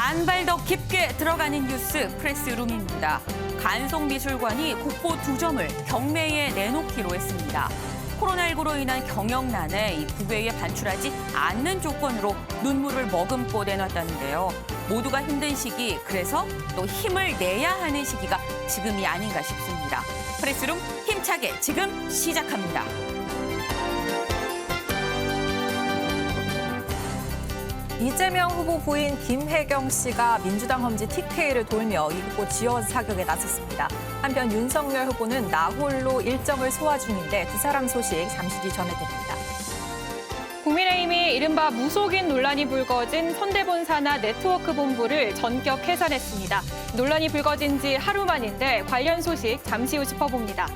한 발 더 깊게 들어가는 뉴스 프레스룸입니다. 간송미술관이 국보 2점을 경매에 내놓기로 했습니다. 코로나19로 인한 경영난에 이 국외에 반출하지 않는 조건으로 눈물을 머금고 내놨다는데요. 모두가 힘든 시기, 그래서 또 힘을 내야 하는 시기가 지금이 아닌가 싶습니다. 프레스룸 힘차게 지금 시작합니다. 이재명 후보 부인 김혜경 씨가 민주당 험지 TK를 돌며 이 후보 지원 사격에 나섰습니다. 한편 윤석열 후보는 나홀로 일정을 소화 중인데 두 사람 소식 잠시 뒤 전해드립니다. 국민의힘이 이른바 무속인 논란이 불거진 선대본 산하 네트워크 본부를 전격 해산했습니다. 논란이 불거진 지 하루 만인데 관련 소식 잠시 후 짚어봅니다.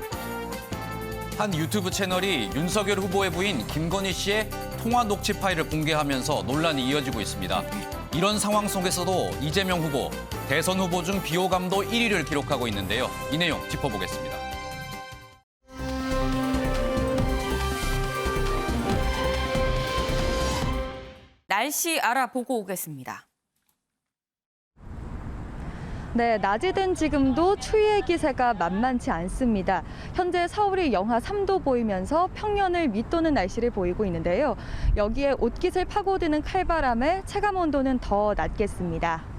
한 유튜브 채널이 윤석열 후보의 부인 김건희 씨의 통화 녹취 파일을 공개하면서 논란이 이어지고 있습니다. 이런 상황 속에서도 이재명 후보, 대선 후보 중 비호감도 1위를 기록하고 있는데요. 이 내용 짚어보겠습니다. 날씨 알아보고 오겠습니다. 네, 낮이 된 지금도 추위의 기세가 만만치 않습니다. 현재 서울이 영하 3도 보이면서 평년을 밑도는 날씨를 보이고 있는데요. 여기에 옷깃을 파고드는 칼바람에 체감 온도는 더 낮겠습니다.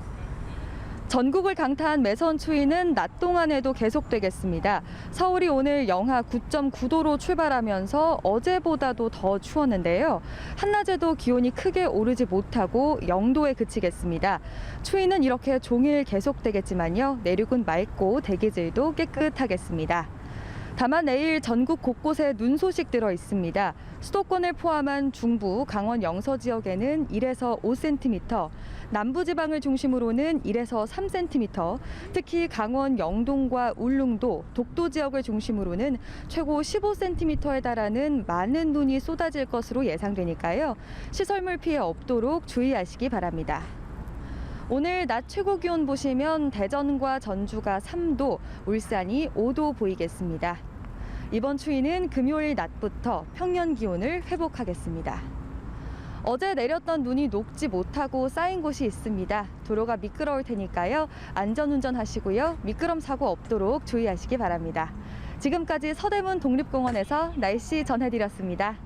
전국을 강타한 매선 추위는 낮 동안에도 계속되겠습니다. 서울이 오늘 영하 9.9도로 출발하면서 어제보다도 더 추웠는데요. 한낮에도 기온이 크게 오르지 못하고 0도에 그치겠습니다. 추위는 이렇게 종일 계속되겠지만요. 내륙은 맑고 대기질도 깨끗하겠습니다. 다만 내일 전국 곳곳에 눈 소식 들어 있습니다. 수도권을 포함한 중부, 강원 영서 지역에는 1에서 5cm, 남부지방을 중심으로는 1에서 3cm, 특히 강원 영동과 울릉도, 독도 지역을 중심으로는 최고 15cm에 달하는 많은 눈이 쏟아질 것으로 예상되니까요. 시설물 피해 없도록 주의하시기 바랍니다. 오늘 낮 최고 기온 보시면 대전과 전주가 3도, 울산이 5도 보이겠습니다. 이번 추위는 금요일 낮부터 평년 기온을 회복하겠습니다. 어제 내렸던 눈이 녹지 못하고 쌓인 곳이 있습니다. 도로가 미끄러울 테니까요. 안전운전 하시고요. 미끄럼 사고 없도록 주의하시기 바랍니다. 지금까지 서대문 독립공원에서 날씨 전해드렸습니다.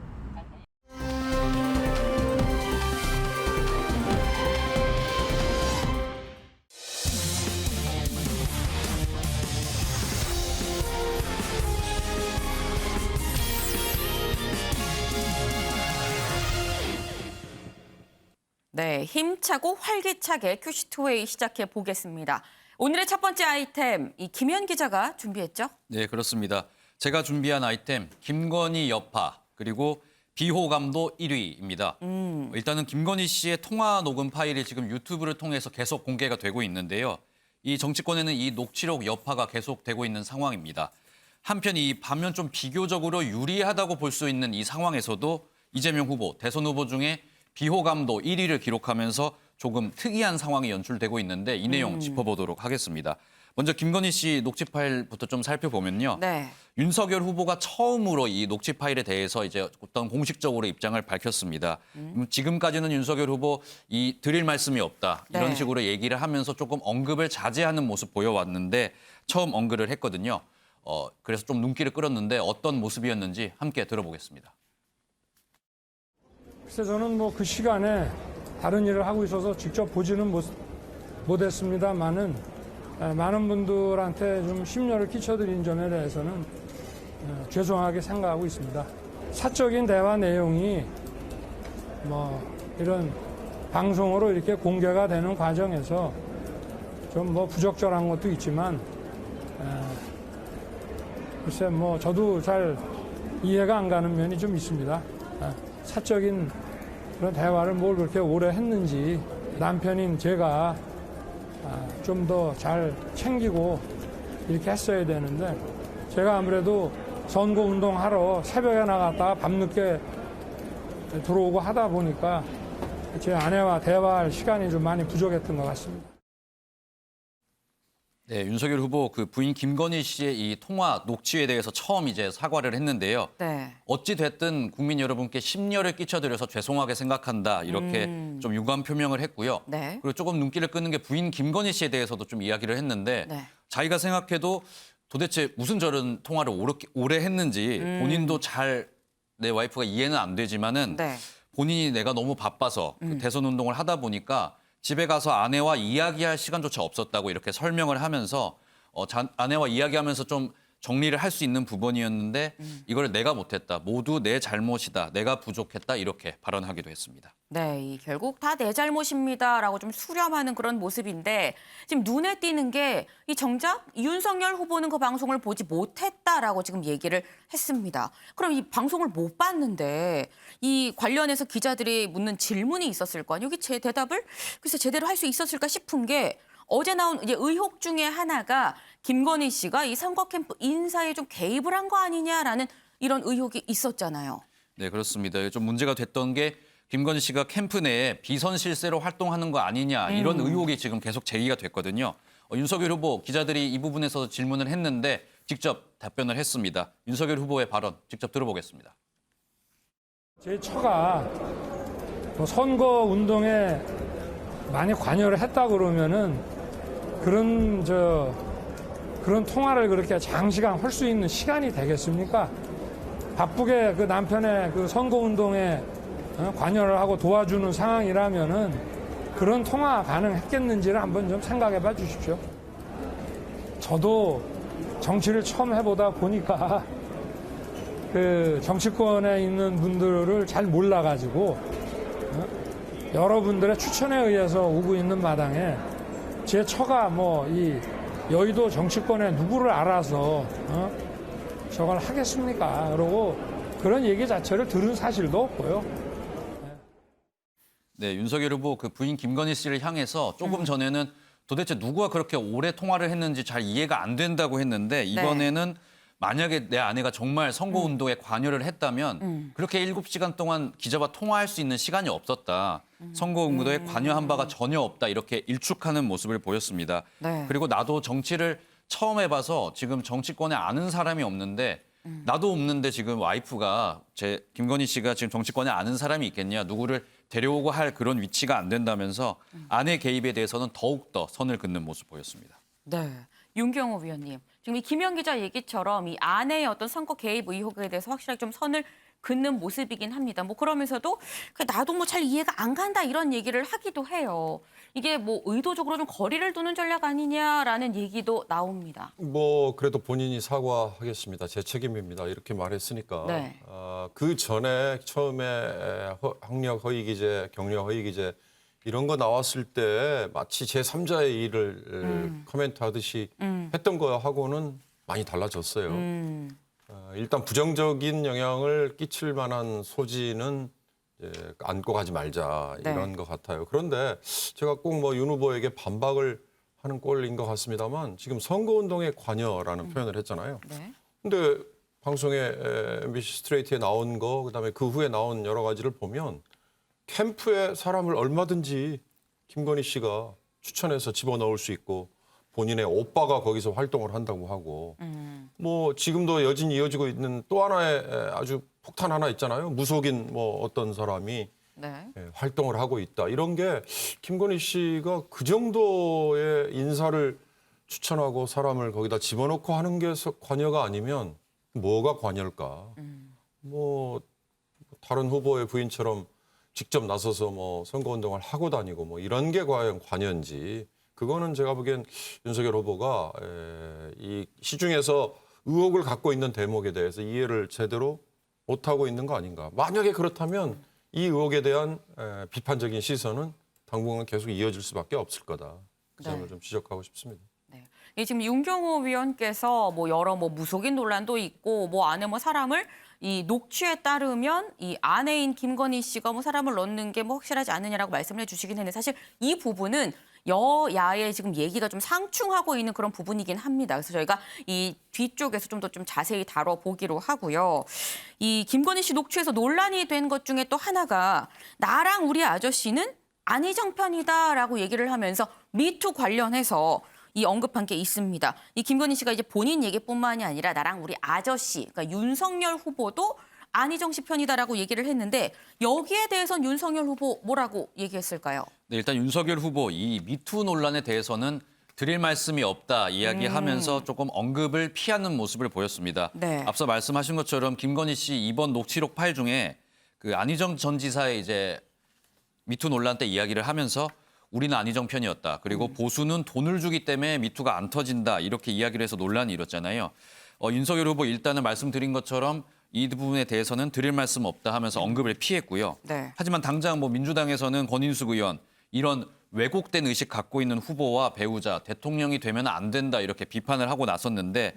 네, 힘차고 활기차게 큐시트웨이 시작해 보겠습니다. 오늘의 첫 번째 아이템, 이 김현 기자가 준비했죠? 네, 그렇습니다. 제가 준비한 아이템, 김건희 여파, 그리고 비호감도 1위입니다. 일단은 김건희 씨의 통화 녹음 파일이 지금 유튜브를 통해서 계속 공개가 되고 있는데요. 이 정치권에는 이 녹취록 여파가 계속되고 있는 상황입니다. 한편 이 반면 좀 비교적으로 유리하다고 볼 수 있는 이 상황에서도 이재명 후보, 대선 후보 중에 비호감도 1위를 기록하면서 조금 특이한 상황이 연출되고 있는데 이 내용 짚어보도록 하겠습니다. 먼저 김건희 씨 녹취 파일부터 좀 살펴보면요. 네. 윤석열 후보가 처음으로 이 녹취 파일에 대해서 이제 어떤 공식적으로 입장을 밝혔습니다. 지금까지는 윤석열 후보 이 드릴 말씀이 없다. 이런 네. 식으로 얘기를 하면서 조금 언급을 자제하는 모습 보여왔는데 처음 언급을 했거든요. 그래서 좀 눈길을 끌었는데 어떤 모습이었는지 함께 들어보겠습니다. 글쎄 저는 뭐 그 시간에 다른 일을 하고 있어서 직접 보지는 못했습니다만은 많은 분들한테 좀 심려를 끼쳐드린 점에 대해서는 죄송하게 생각하고 있습니다. 사적인 대화 내용이 뭐 이런 방송으로 이렇게 공개가 되는 과정에서 좀 뭐 부적절한 것도 있지만 글쎄 뭐 저도 잘 이해가 안 가는 면이 좀 있습니다. 사적인 그런 대화를 뭘 그렇게 오래 했는지 남편인 제가 좀 더 잘 챙기고 이렇게 했어야 되는데 제가 아무래도 선거운동하러 새벽에 나갔다가 밤늦게 들어오고 하다 보니까 제 아내와 대화할 시간이 좀 많이 부족했던 것 같습니다. 네, 윤석열 후보 그 부인 김건희 씨의 이 통화 녹취에 대해서 처음 이제 사과를 했는데요. 네. 어찌 됐든 국민 여러분께 심려를 끼쳐드려서 죄송하게 생각한다 이렇게 좀 유감 표명을 했고요. 네. 그리고 조금 눈길을 끄는 게 부인 김건희 씨에 대해서도 좀 이야기를 했는데 네. 자기가 생각해도 도대체 무슨 저런 통화를 오래 했는지 본인도 잘 내 와이프가 이해는 안 되지만은 네. 본인이 내가 너무 바빠서 그 대선 운동을 하다 보니까 집에 가서 아내와 이야기할 시간조차 없었다고 이렇게 설명을 하면서 아내와 이야기하면서 좀 정리를 할 수 있는 부분이었는데 이걸 내가 못했다. 모두 내 잘못이다. 내가 부족했다. 이렇게 발언하기도 했습니다. 네, 결국 다 내 잘못입니다라고 좀 수렴하는 그런 모습인데 지금 눈에 띄는 게 이 정작 윤석열 후보는 그 방송을 보지 못했다라고 지금 얘기를 했습니다. 그럼 이 방송을 못 봤는데 이 관련해서 기자들이 묻는 질문이 있었을 거 아니에요? 여기 제 대답을 글쎄 제대로 할 수 있었을까 싶은 게 어제 나온 이제 의혹 중에 하나가 김건희 씨가 이 선거 캠프 인사에 좀 개입을 한 거 아니냐라는 이런 의혹이 있었잖아요. 네, 그렇습니다. 좀 문제가 됐던 게 김건희 씨가 캠프 내에 비선 실세로 활동하는 거 아니냐 이런 의혹이 지금 계속 제기가 됐거든요. 윤석열 후보 기자들이 이 부분에서 질문을 했는데 직접 답변을 했습니다. 윤석열 후보의 발언 직접 들어보겠습니다. 제 처가 뭐 선거 운동에 많이 관여를 했다 그러면은 그런 통화를 그렇게 장시간 할 수 있는 시간이 되겠습니까? 바쁘게 그 남편의 그 선거 운동에 관여를 하고 도와주는 상황이라면은 그런 통화 가능했겠는지를 한번 좀 생각해 봐 주십시오. 저도 정치를 처음 해보다 보니까 그 정치권에 있는 분들을 잘 몰라가지고 여러분들의 추천에 의해서 오고 있는 마당에 제 처가 뭐 이 여의도 정치권에 누구를 알아서 저걸 하겠습니까? 그러고 그런 얘기 자체를 들은 사실도 없고요. 네, 윤석열 후보 그 부인 김건희 씨를 향해서 조금 전에는 도대체 누구와 그렇게 오래 통화를 했는지 잘 이해가 안 된다고 했는데 이번에는 만약에 내 아내가 정말 선거운동에 관여를 했다면 그렇게 7시간 동안 기자와 통화할 수 있는 시간이 없었다. 선거운동에 관여한 바가 전혀 없다. 이렇게 일축하는 모습을 보였습니다. 네. 그리고 나도 정치를 처음 해봐서 지금 정치권에 아는 사람이 없는데 나도 없는데 지금 와이프가 김건희 씨가 지금 정치권에 아는 사람이 있겠냐. 누구를 데려오고 할 그런 위치가 안 된다면서 아내 개입에 대해서는 더욱더 선을 긋는 모습 보였습니다. 네. 윤경호 위원님, 지금 이 김영 기자 얘기처럼 이 아내의 어떤 선거 개입 의혹에 대해서 확실하게 좀 선을 긋는 모습이긴 합니다. 뭐 그러면서도 나도 뭐 잘 이해가 안 간다 이런 얘기를 하기도 해요. 이게 뭐 의도적으로 좀 거리를 두는 전략 아니냐라는 얘기도 나옵니다. 뭐 그래도 본인이 사과하겠습니다. 제 책임입니다. 이렇게 말했으니까. 네. 그 전에 처음에 학력 허위 기재, 경력 허위 기재 이런 거 나왔을 때 마치 제3자의 일을 코멘트하듯이 했던 거하고는 많이 달라졌어요. 일단 부정적인 영향을 끼칠 만한 소지는 이제 안고 가지 말자 이런 것 같아요. 그런데 제가 꼭 뭐 윤 후보에게 반박을 하는 꼴인 것 같습니다만 지금 선거운동에 관여라는 표현을 했잖아요. 네. 근데 방송에 MBC 스트레이트에 나온 거 그다음에 그 후에 나온 여러 가지를 보면 캠프에 사람을 얼마든지 김건희 씨가 추천해서 집어넣을 수 있고 본인의 오빠가 거기서 활동을 한다고 하고 뭐 지금도 여전히 이어지고 있는 또 하나의 아주 폭탄 하나 있잖아요. 무속인 뭐 어떤 사람이 네. 활동을 하고 있다. 이런 게 김건희 씨가 그 정도의 인사를 추천하고 사람을 거기다 집어넣고 하는 게 관여가 아니면 뭐가 관여일까? 뭐 다른 후보의 부인처럼 직접 나서서 뭐 선거운동을 하고 다니고 뭐 이런 게 과연 관여인지 그거는 제가 보기엔 윤석열 후보가 이 시중에서 의혹을 갖고 있는 대목에 대해서 이해를 제대로 못하고 있는 거 아닌가. 만약에 그렇다면 이 의혹에 대한 비판적인 시선은 당분간 계속 이어질 수밖에 없을 거다. 그 점을 좀 지적하고 싶습니다. 네. 이 지금 윤경호 위원께서 뭐 여러 뭐 무속인 논란도 있고 뭐 안에 뭐 사람을 이 녹취에 따르면 이 아내인 김건희 씨가 뭐 사람을 넣는 게 뭐 확실하지 않느냐라고 말씀을 해주시긴 했는데 사실 이 부분은 여야의 지금 얘기가 좀 상충하고 있는 그런 부분이긴 합니다. 그래서 저희가 이 뒤쪽에서 좀 더 좀 자세히 다뤄보기로 하고요. 이 김건희 씨 녹취에서 논란이 된 것 중에 또 하나가 나랑 우리 아저씨는 안희정 편이다라고 얘기를 하면서 미투 관련해서 이 언급한 게 있습니다. 이 김건희 씨가 이제 본인 얘기뿐만이 아니라 나랑 우리 아저씨, 그러니까 윤석열 후보도 안희정 씨 편이다라고 얘기를 했는데 여기에 대해서는 윤석열 후보 뭐라고 얘기했을까요? 네, 일단 윤석열 후보 이 미투 논란에 대해서는 드릴 말씀이 없다 이야기하면서 조금 언급을 피하는 모습을 보였습니다. 네. 앞서 말씀하신 것처럼 김건희 씨 이번 녹취록 파일 중에 그 안희정 전 지사의 이제 미투 논란 때 이야기를 하면서 우리는 안희정 편이었다. 그리고 보수는 돈을 주기 때문에 미투가 안 터진다. 이렇게 이야기를 해서 논란이 일었잖아요. 윤석열 후보 일단은 말씀드린 것처럼 이 부분에 대해서는 드릴 말씀 없다 하면서 언급을 피했고요. 네. 하지만 당장 뭐 민주당에서는 권인숙 의원 이런 왜곡된 의식 갖고 있는 후보와 배우자, 대통령이 되면 안 된다 이렇게 비판을 하고 나섰는데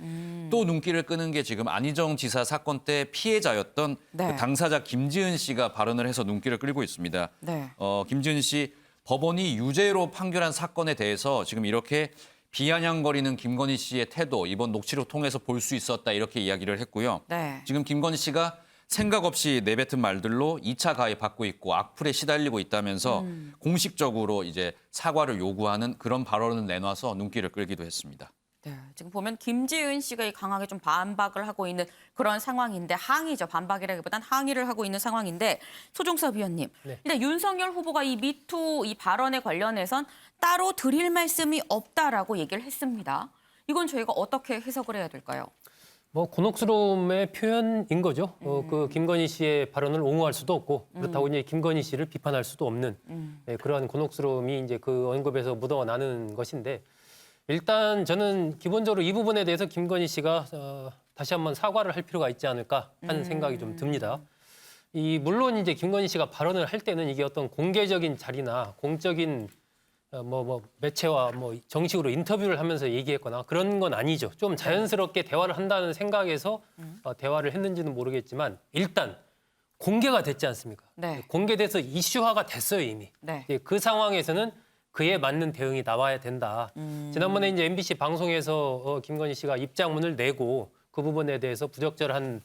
또 눈길을 끄는 게 지금 안희정 지사 사건 때 피해자였던 네. 그 당사자 김지은 씨가 발언을 해서 눈길을 끌고 있습니다. 네. 김지은 씨 법원이 유죄로 판결한 사건에 대해서 지금 이렇게 비아냥거리는 김건희 씨의 태도 이번 녹취록 통해서 볼 수 있었다 이렇게 이야기를 했고요. 네. 지금 김건희 씨가 생각 없이 내뱉은 말들로 2차 가해 받고 있고 악플에 시달리고 있다면서 공식적으로 이제 사과를 요구하는 그런 발언을 내놔서 눈길을 끌기도 했습니다. 네, 지금 보면 김지은 씨가 강하게 좀 반박을 하고 있는 그런 상황인데 항의죠. 반박이라기보단 항의를 하고 있는 상황인데 소종섭 위원님. 네. 일단 윤석열 후보가 이 미투 이 발언에 관련해선 따로 드릴 말씀이 없다라고 얘기를 했습니다. 이건 저희가 어떻게 해석을 해야 될까요? 뭐 곤혹스러움의 표현인 거죠. 그 김건희 씨의 발언을 옹호할 수도 없고 그렇다고 이제 김건희 씨를 비판할 수도 없는 그러한 곤혹스러움이 이제 그 언급에서 묻어나는 것인데 일단 저는 기본적으로 이 부분에 대해서 김건희 씨가 다시 한번 사과를 할 필요가 있지 않을까 하는 생각이 좀 듭니다. 물론 이제 김건희 씨가 발언을 할 때는 이게 어떤 공개적인 자리나 공적인 매체와 정식으로 인터뷰를 하면서 얘기했거나 그런 건 아니죠. 좀 자연스럽게 대화를 한다는 생각에서 대화를 했는지는 모르겠지만 일단 공개가 됐지 않습니까? 네. 공개돼서 이슈화가 됐어요 이미. 네. 그 상황에서는 그에 맞는 대응이 나와야 된다. 지난번에 이제 MBC 방송에서 김건희 씨가 입장문을 내고 그 부분에 대해서 부적절한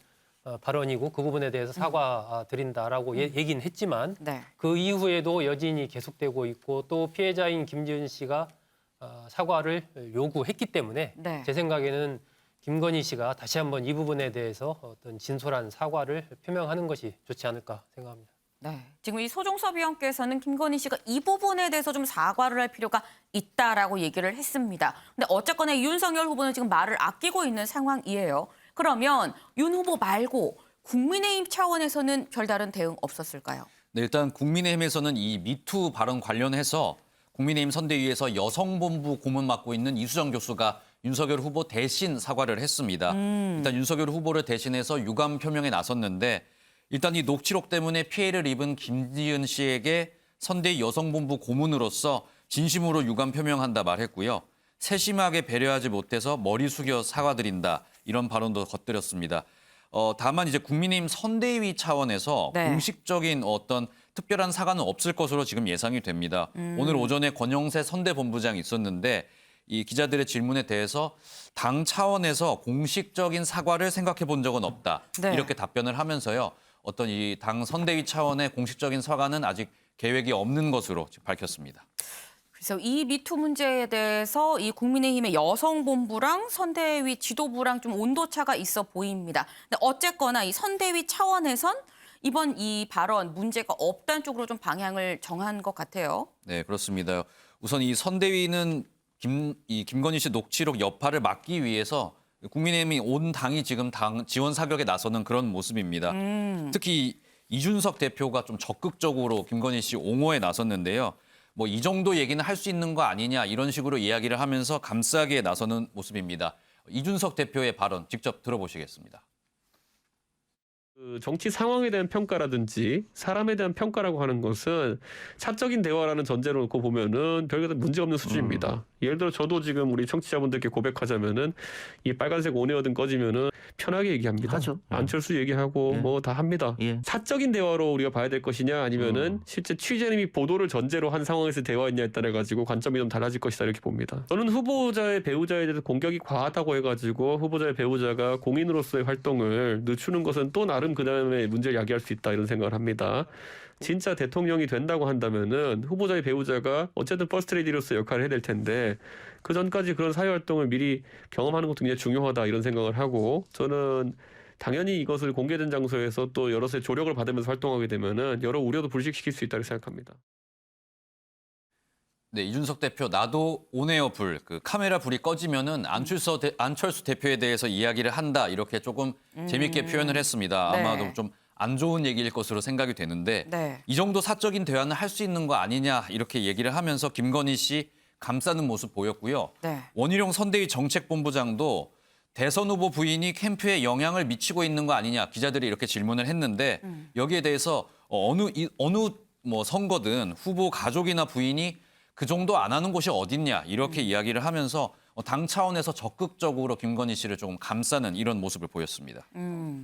발언이고 그 부분에 대해서 사과드린다라고 얘기는 했지만 네. 그 이후에도 여진이 계속되고 있고 또 피해자인 김지은 씨가 사과를 요구했기 때문에 네. 제 생각에는 김건희 씨가 다시 한번 이 부분에 대해서 어떤 진솔한 사과를 표명하는 것이 좋지 않을까 생각합니다. 네. 지금 이 소종섭 위원께서는 김건희 씨가 이 부분에 대해서 좀 사과를 할 필요가 있다라고 얘기를 했습니다. 근데 어쨌거나 윤석열 후보는 지금 말을 아끼고 있는 상황이에요. 그러면 윤 후보 말고 국민의힘 차원에서는 별다른 대응 없었을까요? 네, 일단 국민의힘에서는 이 미투 발언 관련해서 국민의힘 선대위에서 여성본부 고문 맡고 있는 이수정 교수가 윤석열 후보 대신 사과를 했습니다. 일단 윤석열 후보를 대신해서 유감 표명에 나섰는데 일단 이 녹취록 때문에 피해를 입은 김지은 씨에게 선대위 여성본부 고문으로서 진심으로 유감 표명한다 말했고요. 세심하게 배려하지 못해서 머리 숙여 사과드린다. 이런 발언도 겉들였습니다. 다만 이제 국민의힘 선대위 차원에서 네. 공식적인 어떤 특별한 사과는 없을 것으로 지금 예상이 됩니다. 오늘 오전에 권영세 선대본부장이 있었는데 이 기자들의 질문에 대해서 당 차원에서 공식적인 사과를 생각해 본 적은 없다. 네. 이렇게 답변을 하면서요. 어떤 이 당 선대위 차원의 공식적인 사과는 아직 계획이 없는 것으로 지금 밝혔습니다. 그래서 이 미투 문제에 대해서 이 국민의힘의 여성본부랑 선대위 지도부랑 좀 온도차가 있어 보입니다. 근데 어쨌거나 이 선대위 차원에선 이번 이 발언 문제가 없다는 쪽으로 좀 방향을 정한 것 같아요. 네, 그렇습니다. 우선 이 선대위는 김건희 씨 녹취록 여파를 막기 위해서 국민의힘이 온 당이 지금 당 지원 사격에 나서는 그런 모습입니다. 특히 이준석 대표가 좀 적극적으로 김건희 씨 옹호에 나섰는데요. 뭐 이 정도 얘기는 할 수 있는 거 아니냐 이런 식으로 이야기를 하면서 감싸기에 나서는 모습입니다. 이준석 대표의 발언 직접 들어보시겠습니다. 그 정치 상황에 대한 평가라든지 사람에 대한 평가라고 하는 것은 사적인 대화라는 전제로 놓고 보면은 별 문제 없는 수준입니다. 예를 들어 저도 지금 우리 청취자분들께 고백하자면은 이 빨간색 온에어든 꺼지면은 편하게 얘기합니다. 하죠. 안철수 얘기하고 예. 뭐 다 합니다. 예. 사적인 대화로 우리가 봐야 될 것이냐 아니면은 실제 취재는 이 보도를 전제로 한 상황에서 대화했냐에 따라 가지고 관점이 좀 달라질 것이다 이렇게 봅니다. 저는 후보자의 배우자에 대해서 공격이 과하다고 해가지고 후보자의 배우자가 공인으로서의 활동을 늦추는 것은 또 나름 그다음에 문제를 야기할 수 있다 이런 생각을 합니다. 진짜 대통령이 된다고 한다면은 후보자의 배우자가 어쨌든 퍼스트레디로서 역할을 해야 될 텐데 그 전까지 그런 사회 활동을 미리 경험하는 것도 굉장히 중요하다 이런 생각을 하고 저는 당연히 이것을 공개된 장소에서 또 여럿의 조력을 받으면서 활동하게 되면은 여러 우려도 불식시킬 수 있다고 생각합니다. 네, 이준석 대표 나도 온에어 불, 그 카메라 불이 꺼지면은 안철수 대표에 대해서 이야기를 한다 이렇게 조금 재밌게 표현을 했습니다. 네. 아마도 좀 안 좋은 얘기일 것으로 생각이 되는데 네. 이 정도 사적인 대화는 할 수 있는 거 아니냐 이렇게 얘기를 하면서 김건희 씨 감싸는 모습 보였고요. 네. 원희룡 선대위 정책본부장도 대선 후보 부인이 캠프에 영향을 미치고 있는 거 아니냐 기자들이 이렇게 질문을 했는데 여기에 대해서 어느 뭐 선거든 후보 가족이나 부인이 그 정도 안 하는 곳이 어딨냐 이렇게 이야기를 하면서 당 차원에서 적극적으로 김건희 씨를 조금 감싸는 이런 모습을 보였습니다.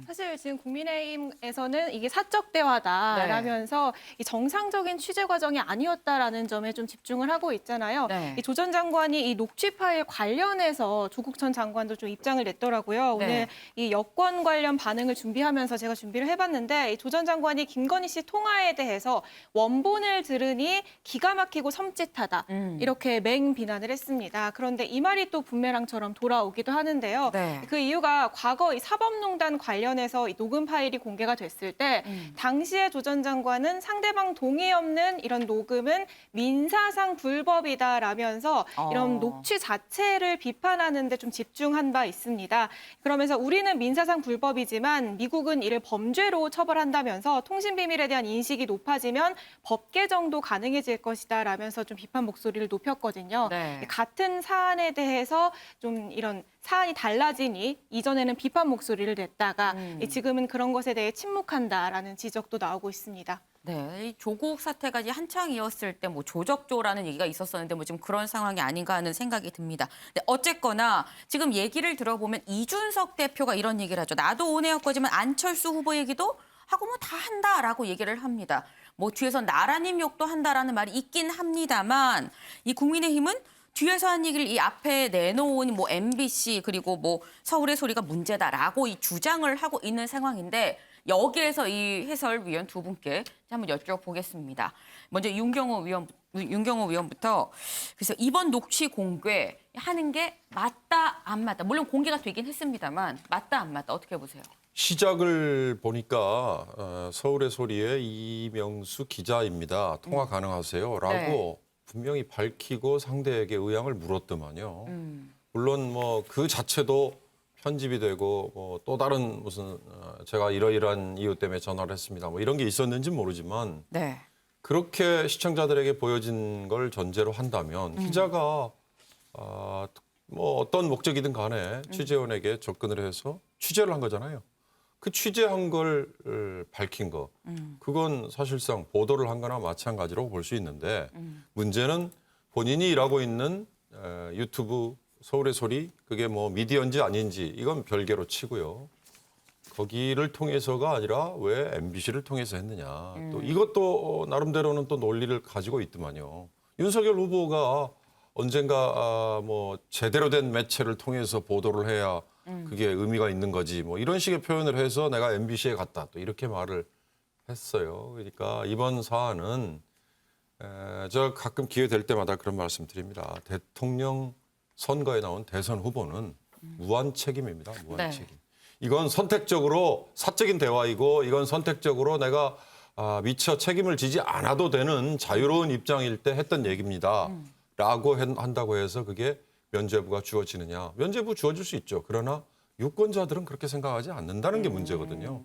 사실 지금 국민의힘에서는 이게 사적 대화다라면서 이 정상적인 취재 과정이 아니었다라는 점에 좀 집중을 하고 있잖아요. 네. 이 조 전 장관이 이 녹취 파일 관련해서 조국 전 장관도 좀 입장을 냈더라고요. 네. 오늘 이 여권 관련 반응을 준비하면서 제가 준비를 해봤는데 조 전 장관이 김건희 씨 통화에 대해서 원본을 들으니 기가 막히고 섬찟하다 이렇게 맹 비난을 했습니다. 그런데 이 말이 또 분매랑처럼 돌아오기도 하는데요. 네. 그 이유가 과거 이 사법농단 관련해서 이 녹음 파일이 공개가 됐을 때 당시에 조 전 장관은 상대방 동의 없는 이런 녹음은 민사상 불법이다라면서 이런 녹취 자체를 비판하는 데 좀 집중한 바 있습니다. 그러면서 우리는 민사상 불법이지만 미국은 이를 범죄로 처벌한다면서 통신 비밀에 대한 인식이 높아지면 법 개정도 가능해질 것이다라면서 좀 비판 목소리를 높였거든요. 네. 같은 사안에 대해서 좀 이런 사안이 달라지니 이전에는 비판 목소리를 냈다가 지금은 그런 것에 대해 침묵한다라는 지적도 나오고 있습니다. 네, 이 조국 사태가 이제 한창이었을 때 뭐 조적조라는 얘기가 있었었는데 뭐 지금 그런 상황이 아닌가 하는 생각이 듭니다. 근데 어쨌거나 지금 얘기를 들어보면 이준석 대표가 이런 얘기를 하죠. 나도 온에어 거지만 안철수 후보 얘기도 하고 뭐 다 한다라고 얘기를 합니다. 뭐 뒤에서 나라님 욕도 한다라는 말이 있긴 합니다만 이 국민의힘은 뒤에서 한 얘기를 이 앞에 내놓은 뭐 MBC 그리고 뭐 서울의 소리가 문제다라고 이 주장을 하고 있는 상황인데 여기에서 이 해설위원 두 분께 한번 여쭤보겠습니다. 먼저 윤경호 위원부터 그래서 이번 녹취 공개하는 게 맞다 안 맞다. 물론 공개가 되긴 했습니다만 맞다 안 맞다 어떻게 보세요? 시작을 보니까 서울의 소리의 이명수 기자입니다. 통화 가능하세요? 라고 분명히 밝히고 상대에게 의향을 물었더만요. 물론 뭐 그 자체도 편집이 되고 뭐 또 다른 무슨 제가 이러이러한 이유 때문에 전화를 했습니다. 뭐 이런 게 있었는지 모르지만 네. 그렇게 시청자들에게 보여진 걸 전제로 한다면 기자가 뭐 어떤 목적이든 간에 취재원에게 접근을 해서 취재를 한 거잖아요. 그 취재한 걸 밝힌 거, 그건 사실상 보도를 한 거나 마찬가지라고 볼 수 있는데 문제는 본인이 일하고 있는 유튜브 서울의 소리, 그게 뭐 미디어인지 아닌지 이건 별개로 치고요. 거기를 통해서가 아니라 왜 MBC를 통해서 했느냐. 또 이것도 나름대로는 또 논리를 가지고 있더만요. 윤석열 후보가 언젠가 뭐 제대로 된 매체를 통해서 보도를 해야 그게 의미가 있는 거지. 뭐 이런 식의 표현을 해서 내가 MBC에 갔다. 또 이렇게 말을 했어요. 그러니까 이번 사안은 저 가끔 기회 될 때마다 그런 말씀 드립니다. 대통령 선거에 나온 대선 후보는 무한 책임입니다. 무한 책임. 이건 선택적으로 사적인 대화이고 이건 선택적으로 내가 미처 책임을 지지 않아도 되는 자유로운 입장일 때 했던 얘기입니다. 라고 한다고 해서 그게 면죄부가 주어지느냐. 면죄부 주어질 수 있죠. 그러나 유권자들은 그렇게 생각하지 않는다는 게 문제거든요.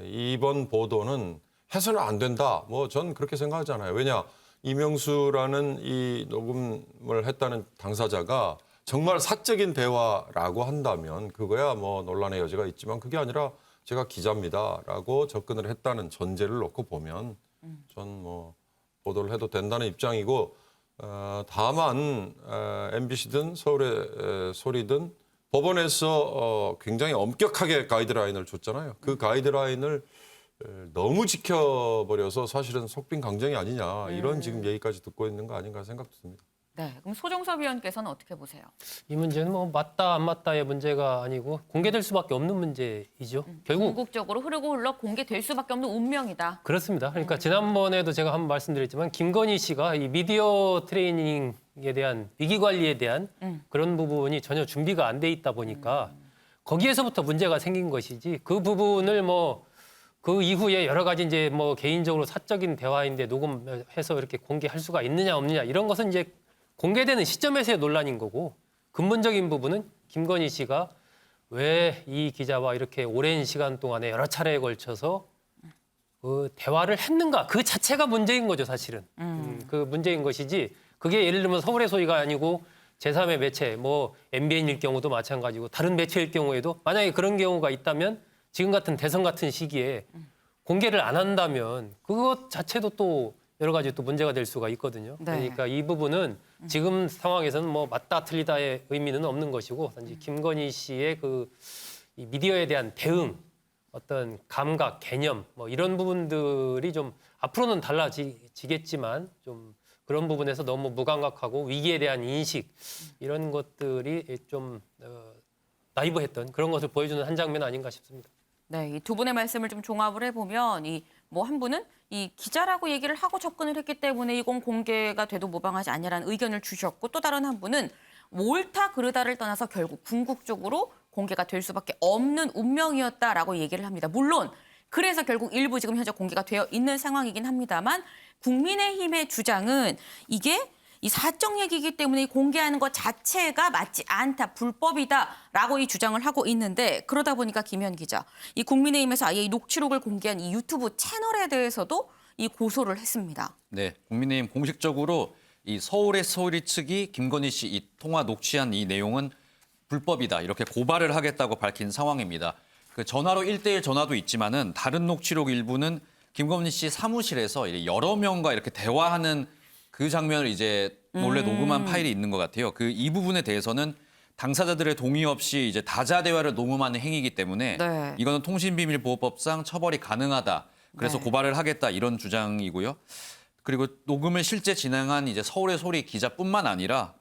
이번 보도는 해서는 안 된다. 뭐 전 그렇게 생각하잖아요. 왜냐, 이명수라는 이 녹음을 했다는 당사자가 정말 사적인 대화라고 한다면 그거야 뭐 논란의 여지가 있지만 그게 아니라 제가 기자입니다라고 접근을 했다는 전제를 놓고 보면 전 뭐 보도를 해도 된다는 입장이고 다만 MBC든 서울의 소리든 법원에서 굉장히 엄격하게 가이드라인을 줬잖아요. 그 가이드라인을 너무 지켜버려서 사실은 속빈 강정이 아니냐 이런 지금 얘기까지 듣고 있는 거 아닌가 생각도 듭니다. 네, 그럼 소정섭 위원께서는 어떻게 보세요? 이 문제는 뭐 맞다 안 맞다의 문제가 아니고 공개될 수밖에 없는 문제이죠. 결국 궁극적으로 흐르고 흘러 공개될 수밖에 없는 운명이다. 그렇습니다. 그러니까 지난번에도 제가 한번 말씀드렸지만 김건희 씨가 이 미디어 트레이닝에 대한 위기 관리에 대한 그런 부분이 전혀 준비가 안 돼 있다 보니까 거기에서부터 문제가 생긴 것이지 그 부분을 뭐 그 이후에 여러 가지 이제 뭐 개인적으로 사적인 대화인데 녹음해서 이렇게 공개할 수가 있느냐 없느냐 이런 것은 이제 공개되는 시점에서의 논란인 거고 근본적인 부분은 김건희 씨가 왜 이 기자와 이렇게 오랜 시간 동안에 여러 차례에 걸쳐서 그 대화를 했는가 그 자체가 문제인 거죠 사실은. 그 문제인 것이지 그게 예를 들면 서울의 소리가 아니고 제3의 매체 뭐 MBN일 경우도 마찬가지고 다른 매체일 경우에도 만약에 그런 경우가 있다면 지금 같은 대선 같은 시기에 공개를 안 한다면 그것 자체도 또 여러 가지 또 문제가 될 수가 있거든요. 네. 그러니까 이 부분은 지금 상황에서는 뭐 맞다 틀리다의 의미는 없는 것이고 단지 김건희 씨의 이 미디어에 대한 대응, 어떤 감각, 개념 뭐 이런 부분들이 좀 앞으로는 달라지겠지만 좀 그런 부분에서 너무 무감각하고 위기에 대한 인식 이런 것들이 좀 나이브했던 그런 것을 보여주는 한 장면 아닌가 싶습니다. 네, 이 두 분의 말씀을 좀 종합을 해보면 한 분은 이 기자라고 얘기를 하고 접근을 했기 때문에 이건 공개가 돼도 무방하지 않냐라는 의견을 주셨고 또 다른 한 분은 옳다 그르다를 떠나서 결국 궁극적으로 공개가 될 수밖에 없는 운명이었다라고 얘기를 합니다. 물론 그래서 결국 일부 지금 현재 공개가 되어 있는 상황이긴 합니다만 국민의힘의 주장은 이게 이 사적 얘기이기 때문에 공개하는 것 자체가 맞지 않다, 불법이다라고 이 주장을 하고 있는데 그러다 보니까 김현 기자, 이 국민의힘에서 아예 이 녹취록을 공개한 이 유튜브 채널에 대해서도 이 고소를 했습니다. 네, 국민의힘 공식적으로 이 서울의 소리 측이 김건희 씨 이 통화 녹취한 이 내용은 불법이다 이렇게 고발을 하겠다고 밝힌 상황입니다. 그 전화로 1대1 전화도 있지만은 다른 녹취록 일부는 김건희 씨 사무실에서 여러 명과 이렇게 대화하는 그 장면을 이제 몰래 녹음한 파일이 있는 것 같아요. 이 부분에 대해서는 당사자들의 동의 없이 이제 다자 대화를 녹음하는 행위이기 때문에 네. 이거는 통신비밀보호법상 처벌이 가능하다. 그래서 네. 고발을 하겠다 이런 주장이고요. 그리고 녹음을 실제 진행한 이제 서울의 소리 기자뿐만 아니라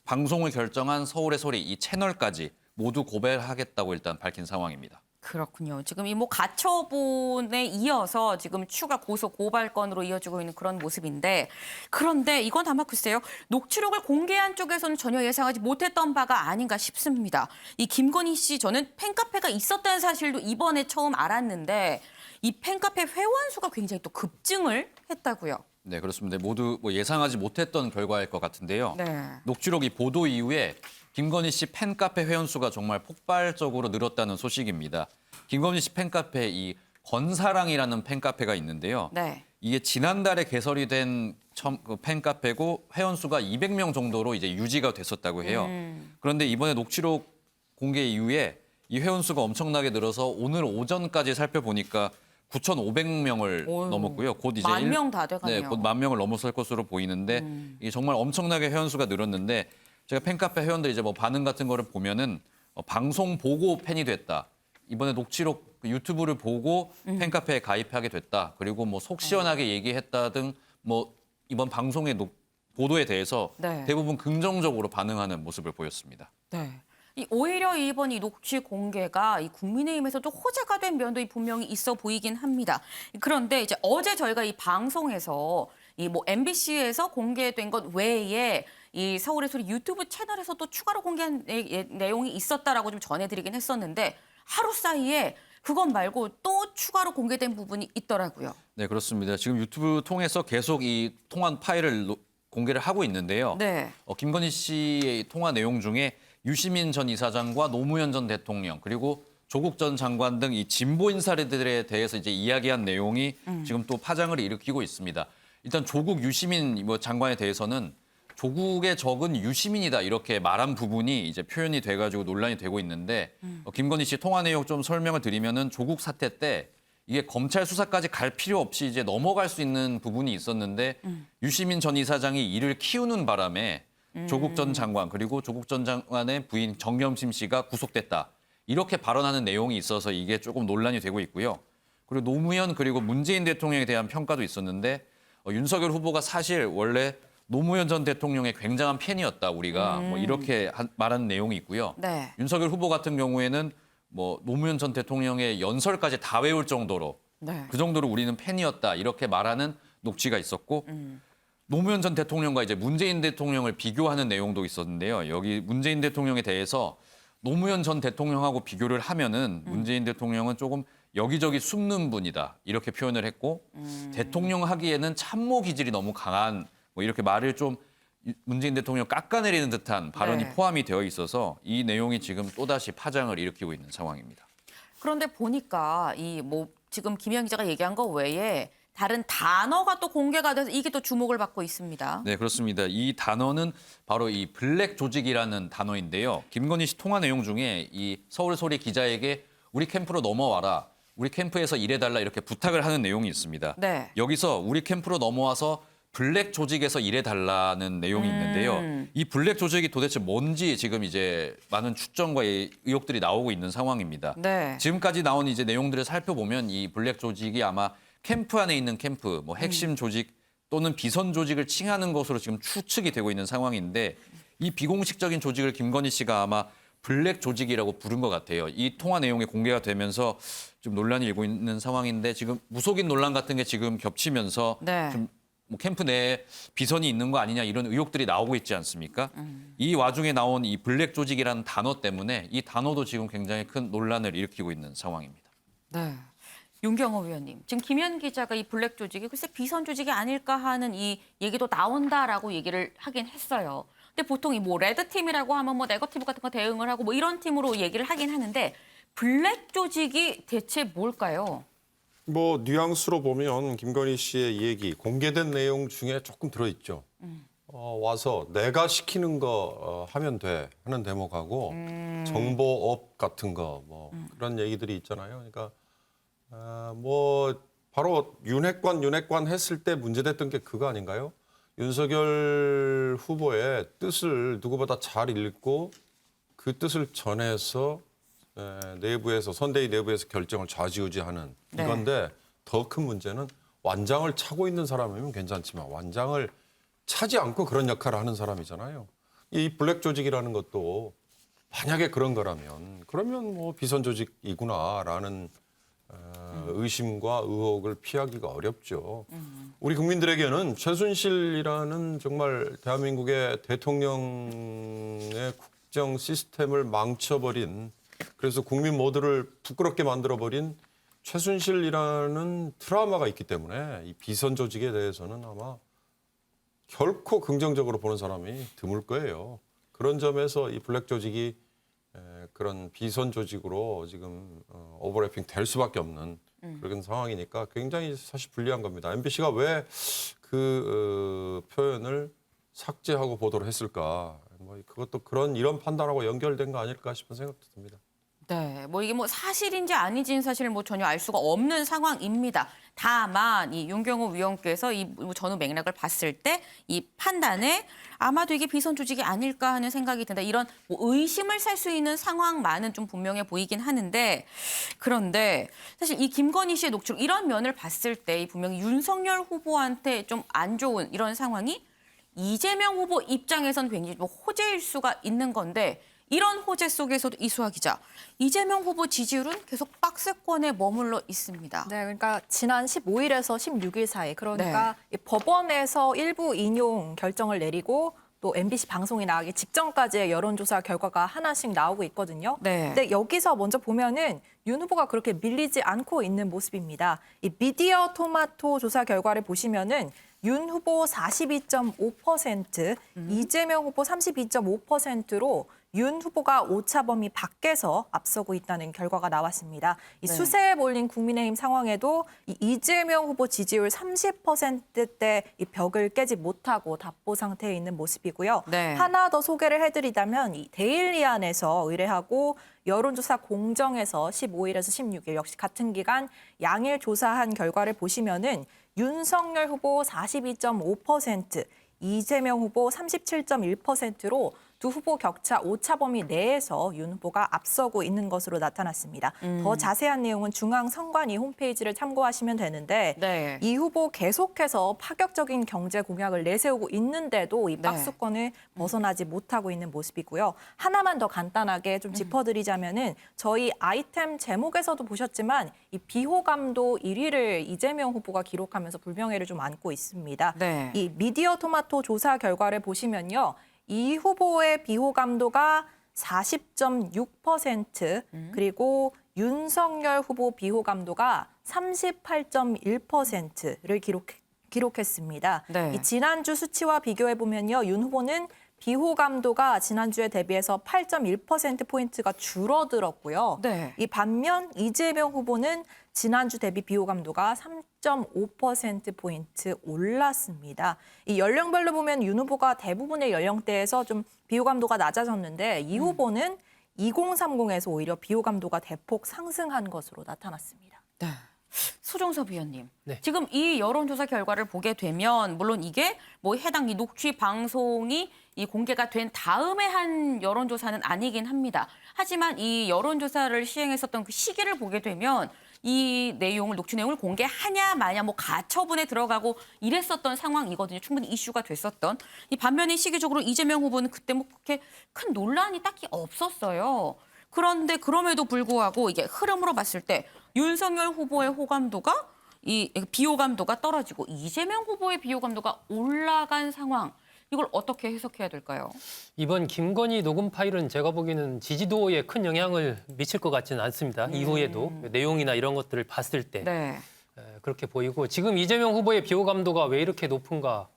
방송을 결정한 서울의 소리 이 채널까지 모두 고발하겠다고 일단 밝힌 상황입니다. 그렇군요. 지금 이 가처분에 이어서 지금 추가 고소 고발건으로 이어지고 있는 그런 모습인데 그런데 이건 아마 글쎄요. 녹취록을 공개한 쪽에서는 전혀 예상하지 못했던 바가 아닌가 싶습니다. 이 김건희 씨 저는 팬카페가 있었다는 사실도 이번에 처음 알았는데 이 팬카페 회원 수가 굉장히 또 급증을 했다고요. 네, 그렇습니다. 모두 예상하지 못했던 결과일 것 같은데요. 네. 녹취록이 보도 이후에 김건희 씨 팬카페 회원수가 정말 폭발적으로 늘었다는 소식입니다. 김건희 씨 팬카페 이 건사랑이라는 팬카페가 있는데요. 네. 이게 지난달에 개설이 된 팬카페고 회원수가 200명 정도로 이제 유지가 됐었다고 해요. 그런데 이번에 녹취록 공개 이후에 이 회원수가 엄청나게 늘어서 오늘 오전까지 살펴보니까 9,500명을 넘었고요. 곧 이제 10,000명 다 돼가네요. 네, 곧 10,000명을 넘어설 것으로 보이는데 이게 정말 엄청나게 회원수가 늘었는데 제가 팬카페 회원들 이제 반응 같은 거를 보면은 방송 보고 팬이 됐다. 이번에 녹취록 유튜브를 보고 팬카페에 가입하게 됐다. 그리고 속 시원하게 얘기했다 등 이번 방송의 보도에 대해서 네. 대부분 긍정적으로 반응하는 모습을 보였습니다. 네. 오히려 이번 이 녹취 공개가 이 국민의힘에서도 호재가 된 면도 분명히 있어 보이긴 합니다. 그런데 이제 어제 저희가 이 방송에서 MBC에서 공개된 것 외에 이 서울의 소리 유튜브 채널에서 또 추가로 공개한 내용이 있었다라고 좀 전해드리긴 했었는데 하루 사이에 그것 말고 또 추가로 공개된 부분이 있더라고요. 네, 그렇습니다. 지금 유튜브 통해서 계속 이 통화 파일을 공개를 하고 있는데요. 네. 김건희 씨의 통화 내용 중에 유시민 전 이사장과 노무현 전 대통령 그리고 조국 전 장관 등 이 진보 인사들에 대해서 이제 이야기한 내용이 지금 또 파장을 일으키고 있습니다. 일단 조국 유시민 장관에 대해서는 조국의 적은 유시민이다 이렇게 말한 부분이 이제 표현이 돼가지고 논란이 되고 있는데 김건희 씨 통화 내용 좀 설명을 드리면은 조국 사태 때 이게 검찰 수사까지 갈 필요 없이 이제 넘어갈 수 있는 부분이 있었는데 유시민 전 이사장이 이를 키우는 바람에 조국 전 장관 그리고 조국 전 장관의 부인 정경심 씨가 구속됐다. 이렇게 발언하는 내용이 있어서 이게 조금 논란이 되고 있고요. 그리고 노무현 그리고 문재인 대통령에 대한 평가도 있었는데 윤석열 후보가 사실 원래 노무현 전 대통령의 굉장한 팬이었다 우리가 뭐 이렇게 말하는 내용이 있고요. 네. 윤석열 후보 같은 경우에는 뭐 노무현 전 대통령의 연설까지 다 외울 정도로 네. 그 정도로 우리는 팬이었다 이렇게 말하는 녹취가 있었고 노무현 전 대통령과 이제 문재인 대통령을 비교하는 내용도 있었는데요. 여기 문재인 대통령에 대해서 노무현 전 대통령하고 비교를 하면은 문재인 대통령은 조금 여기저기 숨는 분이다 이렇게 표현을 했고 대통령 하기에는 참모 기질이 너무 강한 뭐 이렇게 말을 좀 문재인 대통령 깎아내리는 듯한 발언이 네. 포함이 되어 있어서 이 내용이 지금 또다시 파장을 일으키고 있는 상황입니다. 그런데 보니까 이 뭐 지금 김현 기자가 얘기한 거 외에 다른 단어가 또 공개가 돼서 이게 또 주목을 받고 있습니다. 네, 그렇습니다. 이 단어는 바로 이 블랙 조직이라는 단어인데요. 김건희 씨 통화 내용 중에 이 서울소리 기자에게 우리 캠프로 넘어와라. 우리 캠프에서 일해달라 이렇게 부탁을 하는 내용이 있습니다. 네. 여기서 우리 캠프로 넘어와서 블랙 조직에서 일해달라는 내용이 있는데요. 이 블랙 조직이 도대체 뭔지 지금 이제 많은 추정과 의혹들이 나오고 있는 상황입니다. 네. 지금까지 나온 이제 내용들을 살펴보면 이 블랙 조직이 아마 캠프 안에 있는 캠프, 뭐 핵심 조직 또는 비선 조직을 칭하는 것으로 지금 추측이 되고 있는 상황인데 이 비공식적인 조직을 김건희 씨가 아마 블랙 조직이라고 부른 것 같아요. 이 통화 내용이 공개가 되면서 좀 논란이 일고 있는 상황인데 지금 무속인 논란 같은 게 지금 겹치면서 네. 좀 뭐 캠프 내에 비선이 있는 거 아니냐 이런 의혹들이 나오고 있지 않습니까? 이 와중에 나온 이 블랙 조직이라는 단어 때문에 이 단어도 지금 굉장히 큰 논란을 일으키고 있는 상황입니다. 네. 윤경호 위원님, 지금 김현 기자가 이 블랙 조직이 글쎄 비선 조직이 아닐까 하는 이 얘기도 나온다라고 얘기를 하긴 했어요. 근데 보통 이 뭐 레드 팀이라고 하면 뭐 네거티브 같은 거 대응을 하고 뭐 이런 팀으로 얘기를 하긴 하는데 블랙 조직이 대체 뭘까요? 뭐 뉘앙스로 보면 김건희 씨의 이 얘기 공개된 내용 중에 조금 들어있죠. 와서 내가 시키는 거 하면 돼 하는 대목하고 정보업 같은 거 뭐 그런 얘기들이 있잖아요. 그러니까 뭐 바로 윤핵관 했을 때 문제됐던 게 그거 아닌가요? 윤석열 후보의 뜻을 누구보다 잘 읽고 그 뜻을 전해서 내부에서 선대위 내부에서 결정을 좌지우지하는 네. 이건데 더 큰 문제는 완장을 차고 있는 사람이면 괜찮지만 완장을 차지 않고 그런 역할을 하는 사람이잖아요. 이 블랙 조직이라는 것도 만약에 그런 거라면 그러면 뭐 비선 조직이구나라는 의심과 의혹을 피하기가 어렵죠. 우리 국민들에게는 최순실이라는 정말 대한민국의 대통령의 국정 시스템을 망쳐버린 그래서 국민 모두를 부끄럽게 만들어버린 최순실이라는 트라우마가 있기 때문에 이 비선 조직에 대해서는 아마 결코 긍정적으로 보는 사람이 드물 거예요. 그런 점에서 이 블랙 조직이 그런 비선 조직으로 지금 오버래핑 될 수밖에 없는 그런 상황이니까 굉장히 사실 불리한 겁니다. MBC가 왜 그 표현을 삭제하고 보도를 했을까? 뭐 그것도 이런 판단하고 연결된 거 아닐까 싶은 생각도 듭니다. 네, 뭐 이게 뭐 사실인지 아닌지는 사실 뭐 전혀 알 수가 없는 상황입니다. 다만 이 윤경호 위원께서 이 전후 맥락을 봤을 때 이 판단에 아마도 이게 비선 조직이 아닐까 하는 생각이 든다. 이런 뭐 의심을 살 수 있는 상황만은 좀 분명해 보이긴 하는데 그런데 사실 이 김건희 씨의 녹취록 이런 면을 봤을 때 분명히 윤석열 후보한테 좀 안 좋은 이런 상황이 이재명 후보 입장에선 굉장히 좀 호재일 수가 있는 건데 이런 호재 속에서도 이수아 기자, 이재명 후보 지지율은 계속 박스권에 머물러 있습니다. 네, 그러니까 지난 15일에서 16일 사이, 그러니까 이 법원에서 일부 인용 결정을 내리고 또 MBC 방송이 나가기 직전까지의 여론조사 결과가 하나씩 나오고 있거든요. 네. 근데 여기서 먼저 보면은 윤 후보가 그렇게 밀리지 않고 있는 모습입니다. 이 미디어 토마토 조사 결과를 보시면은 윤 후보 42.5%, 이재명 후보 32.5%로 윤 후보가 오차 범위 밖에서 앞서고 있다는 결과가 나왔습니다. 이 수세에 몰린 국민의힘 상황에도 이재명 후보 지지율 30%대 이 벽을 깨지 못하고 답보 상태에 있는 모습이고요. 네. 하나 더 소개를 해드리자면 이 데일리안에서 의뢰하고 여론조사 공정에서 15일에서 16일 역시 같은 기간 양일 조사한 결과를 보시면은 윤석열 후보 42.5%, 이재명 후보 37.1%로 두 후보 격차 오차 범위 내에서 윤 후보가 앞서고 있는 것으로 나타났습니다. 더 자세한 내용은 중앙선관위 홈페이지를 참고하시면 되는데 네. 이 후보 계속해서 파격적인 경제 공약을 내세우고 있는데도 이 네. 박스권을 벗어나지 못하고 있는 모습이고요. 하나만 더 간단하게 좀 짚어드리자면은 저희 아이템 제목에서도 보셨지만 이 비호감도 1위를 이재명 후보가 기록하면서 불명예를 좀 안고 있습니다. 네. 이 미디어 토마토 조사 결과를 보시면요. 이 후보의 비호감도가 40.6%, 그리고 윤석열 후보 비호감도가 38.1%를 기록했습니다. 네. 이 지난주 수치와 비교해 보면요. 윤 후보는 비호감도가 지난주에 대비해서 8.1%포인트가 줄어들었고요. 네. 이 반면 이재명 후보는 지난주 대비 비호감도가 3.5%포인트 올랐습니다. 이 연령별로 보면 윤 후보가 대부분의 연령대에서 좀 비호감도가 낮아졌는데 이 후보는 2030에서 오히려 비호감도가 대폭 상승한 것으로 나타났습니다. 네. 수종섭 위원님, 네. 지금 이 여론조사 결과를 보게 되면 물론 이게 뭐 해당 이 녹취 방송이 이 공개가 된 다음에 한 여론조사는 아니긴 합니다. 하지만 이 여론조사를 시행했었던 그 시기를 보게 되면 이 내용을 녹취 내용을 공개하냐 마냐 뭐 가처분에 들어가고 이랬었던 상황이거든요. 충분히 이슈가 됐었던. 이 반면에 시기적으로 이재명 후보는 그때 뭐 그렇게 큰 논란이 딱히 없었어요. 그런데 그럼에도 불구하고 이게 흐름으로 봤을 때 윤석열 후보의 호감도가 이 비호감도가 떨어지고 이재명 후보의 비호감도가 올라간 상황. 이걸 어떻게 해석해야 될까요? 이번 김건희 녹음 파일은 제가 보기에는 지지도에 큰 영향을 미칠 것 같지는 않습니다. 이후에도 내용이나 이런 것들을 봤을 때 네. 그렇게 보이고 지금 이재명 후보의 비호감도가 왜 이렇게 높은가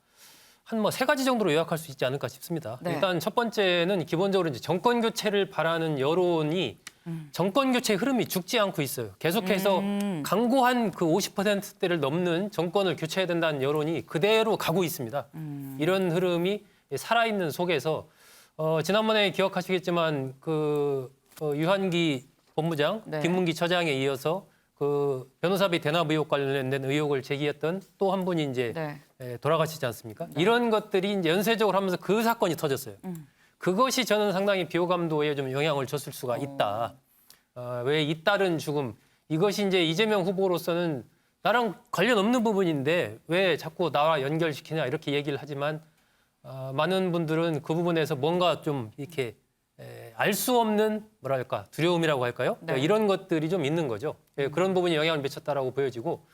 한 뭐 3가지 정도로 요약할 수 있지 않을까 싶습니다. 네. 일단 첫 번째는 기본적으로 이제 정권 교체를 바라는 여론이 정권 교체 흐름이 죽지 않고 있어요. 계속해서 강고한 그 50%대를 넘는 정권을 교체해야 된다는 여론이 그대로 가고 있습니다. 이런 흐름이 살아있는 속에서 지난번에 기억하시겠지만 그 유한기 본부장, 네. 김문기 처장에 이어서 그 변호사비 대납 의혹 관련된 의혹을 제기했던 또 한 분이 이제 네. 돌아가시지 않습니까? 이런 것들이 이제 연쇄적으로 하면서 그 사건이 터졌어요. 그것이 저는 상당히 비호감도에 좀 영향을 줬을 수가 있다. 왜 잇따른 죽음 이것이 이제 이재명 후보로서는 나랑 관련 없는 부분인데 왜 자꾸 나와 연결시키냐 이렇게 얘기를 하지만 많은 분들은 그 부분에서 뭔가 좀 이렇게 알 수 없는 뭐랄까 두려움이라고 할까요? 네. 이런 것들이 좀 있는 거죠. 그런 부분이 영향을 미쳤다라고 보여지고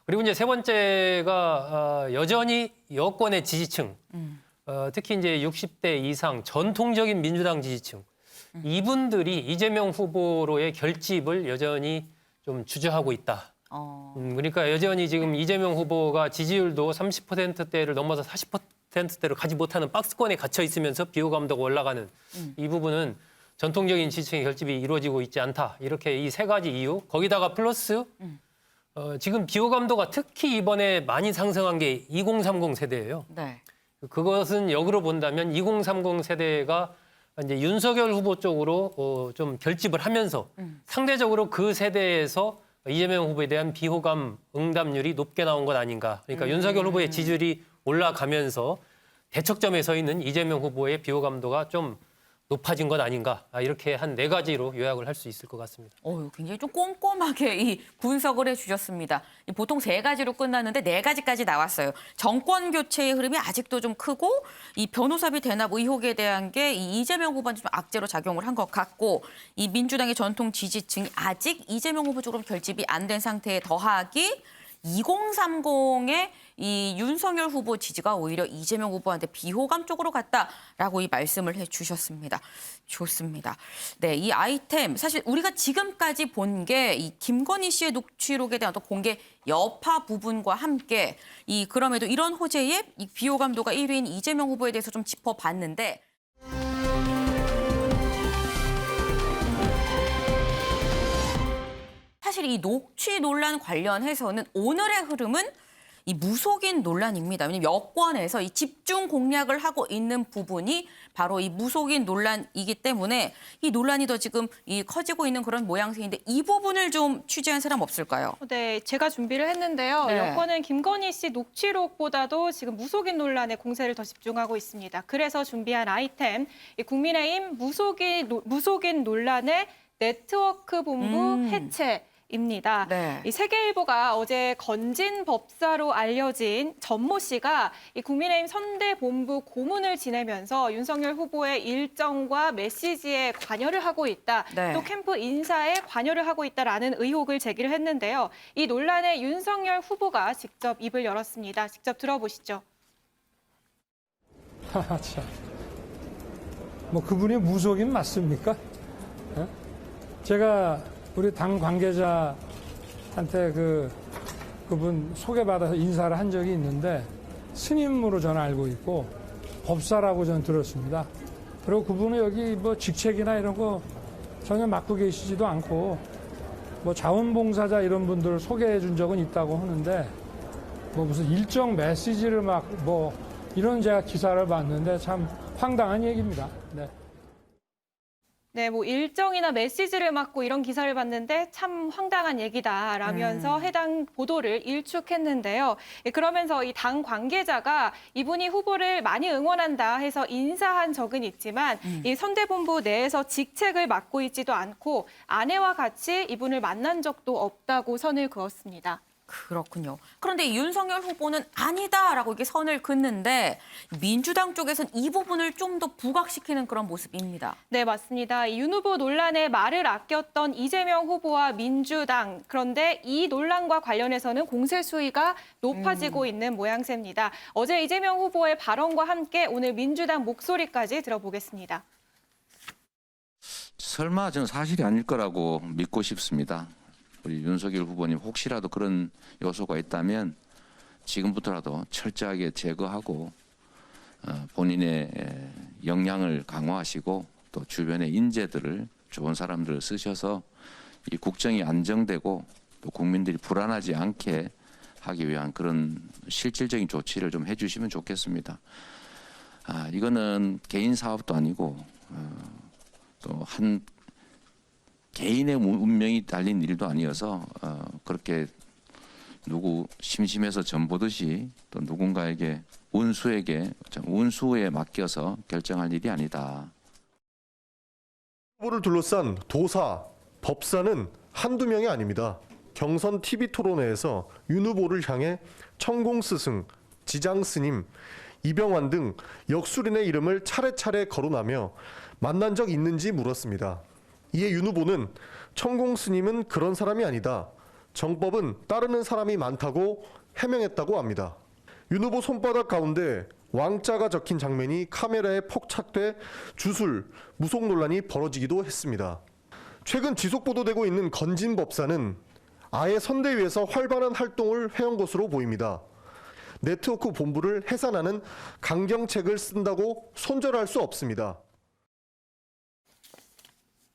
그리고 이제 세 번째가 여전히 여권의 지지층, 특히 이제 60대 이상 전통적인 민주당 지지층 이분들이 이재명 후보로의 결집을 여전히 좀 주저하고 있다. 그러니까 여전히 지금 이재명 후보가 지지율도 30%대를 넘어서 40%대를 가지 못하는 박스권에 갇혀 있으면서 비호감도가 올라가는 이 부분은 전통적인 지지층의 결집이 이루어지고 있지 않다. 이렇게 이 3가지 이유 거기다가 플러스 지금 비호감도가 특히 이번에 많이 상승한 게 2030 세대예요. 네. 그것은 역으로 본다면 2030 세대가 이제 윤석열 후보 쪽으로 좀 결집을 하면서 상대적으로 그 세대에서 이재명 후보에 대한 비호감 응답률이 높게 나온 것 아닌가. 그러니까 윤석열 후보의 지지율이 올라가면서 대척점에 서 있는 이재명 후보의 비호감도가 좀 높아진 것 아닌가. 이렇게 한 4가지로 요약을 할 수 있을 것 같습니다. 굉장히 좀 꼼꼼하게 이 분석을 해주셨습니다. 보통 3가지로 끝났는데 4가지까지 나왔어요. 정권 교체의 흐름이 아직도 좀 크고 이 변호사비 대납 의혹에 대한 게 이 이재명 후보한테 좀 악재로 작용을 한 것 같고 이 민주당의 전통 지지층이 아직 이재명 후보 쪽으로 결집이 안 된 상태에 더하기 2030의 이 윤석열 후보 지지가 오히려 이재명 후보한테 비호감 쪽으로 갔다라고 이 말씀을 해주셨습니다. 좋습니다. 네, 이 아이템 사실 우리가 지금까지 본 게 이 김건희 씨의 녹취록에 대한 어떤 공개 여파 부분과 함께 이 그럼에도 이런 호재의 이 비호감도가 1위인 이재명 후보에 대해서 좀 짚어봤는데. 사실 이 녹취 논란 관련해서는 오늘의 흐름은 이 무속인 논란입니다. 왜냐하면 여권에서 이 집중 공략을 하고 있는 부분이 바로 이 무속인 논란이기 때문에 이 논란이 더 지금 커지고 있는 그런 모양새인데 이 부분을 좀 취재한 사람 없을까요? 네, 제가 준비를 했는데요. 네. 여권은 김건희 씨 녹취록보다도 지금 무속인 논란에 공세를 더 집중하고 있습니다. 그래서 준비한 아이템, 이 국민의힘 무속인 논란의 네트워크 본부 해체입니다. 네. 이 세계일보가 어제 건진 법사로 알려진 전모 씨가 이 국민의힘 선대본부 고문을 지내면서 윤석열 후보의 일정과 메시지에 관여를 하고 있다. 네. 또 캠프 인사에 관여를 하고 있다라는 의혹을 제기를 했는데요. 이 논란에 윤석열 후보가 직접 입을 열었습니다. 직접 들어보시죠. 하하, 참. 뭐 그분이 무속인 맞습니까? 예? 제가 우리 당 관계자한테 그분 소개받아서 인사를 한 적이 있는데 스님으로 저는 알고 있고 법사라고 저는 들었습니다. 그리고 그분은 여기 뭐 직책이나 이런 거 전혀 맡고 계시지도 않고 뭐 자원봉사자 이런 분들을 소개해 준 적은 있다고 하는데 뭐 무슨 일정 메시지를 막 뭐 이런 제가 기사를 봤는데 참 황당한 얘기입니다. 네. 네, 뭐 일정이나 메시지를 맡고 이런 기사를 봤는데 참 황당한 얘기다라면서 해당 보도를 일축했는데요. 그러면서 이 당 관계자가 이분이 후보를 많이 응원한다 해서 인사한 적은 있지만 이 선대본부 내에서 직책을 맡고 있지도 않고 아내와 같이 이분을 만난 적도 없다고 선을 그었습니다. 그렇군요. 그런데 윤석열 후보는 아니다라고 이렇게 선을 긋는데 민주당 쪽에서는 이 부분을 좀 더 부각시키는 그런 모습입니다. 네, 맞습니다. 이 윤 후보 논란에 말을 아꼈던 이재명 후보와 민주당. 그런데 이 논란과 관련해서는 공세 수위가 높아지고 있는 모양새입니다. 어제 이재명 후보의 발언과 함께 오늘 민주당 목소리까지 들어보겠습니다. 설마 저는 사실이 아닐 거라고 믿고 싶습니다. 우리 윤석열 후보님 혹시라도 그런 요소가 있다면 지금부터라도 철저하게 제거하고 본인의 역량을 강화하시고 또 주변의 인재들을 좋은 사람들을 쓰셔서 이 국정이 안정되고 또 국민들이 불안하지 않게 하기 위한 그런 실질적인 조치를 좀 해주시면 좋겠습니다. 이거는 개인 사업도 아니고 또 한 개인의 운명이 달린 일도 아니어서 그렇게 누구 심심해서 전 보듯이 또 누군가에게 운수에 맡겨서 결정할 일이 아니다. 후보를 둘러싼 도사, 법사는 한두 명이 아닙니다. 경선 TV 토론회에서 윤 후보를 향해 천공스승, 지장스님, 이병환 등 역술인의 이름을 차례차례 거론하며 만난 적 있는지 물었습니다. 이에 윤 후보는 천공스님은 그런 사람이 아니다. 정법은 따르는 사람이 많다고 해명했다고 합니다. 윤 후보 손바닥 가운데 왕자가 적힌 장면이 카메라에 포착돼 주술, 무속 논란이 벌어지기도 했습니다. 최근 지속 보도되고 있는 건진 법사는 아예 선대위에서 활발한 활동을 해온 것으로 보입니다. 네트워크 본부를 해산하는 강경책을 쓴다고 손절할 수 없습니다.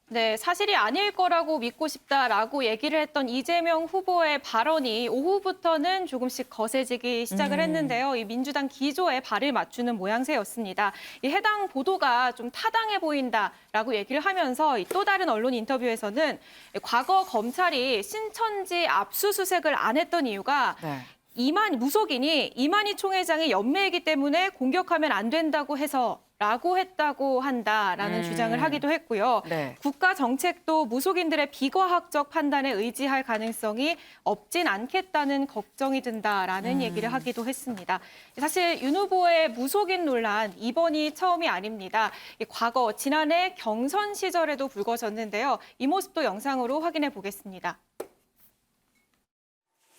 네, 사실이 아닐 거라고 믿고 싶다라고 얘기를 했던 이재명 후보의 발언이 오후부터는 조금씩 거세지기 시작을 했는데요. 이 민주당 기조에 발을 맞추는 모양새였습니다. 이 해당 보도가 좀 타당해 보인다라고 얘기를 하면서 또 다른 언론 인터뷰에서는 과거 검찰이 신천지 압수수색을 안 했던 이유가 무속인이 이만희 총회장의 연매이기 때문에 공격하면 안 된다고 해서 라고 했다고 한다라는 주장을 하기도 했고요. 네. 국가 정책도 무속인들의 비과학적 판단에 의지할 가능성이 없진 않겠다는 걱정이 든다라는 얘기를 하기도 했습니다. 사실 윤 후보의 무속인 논란 이번이 처음이 아닙니다. 과거 지난해 경선 시절에도 불거졌는데요. 이 모습도 영상으로 확인해 보겠습니다.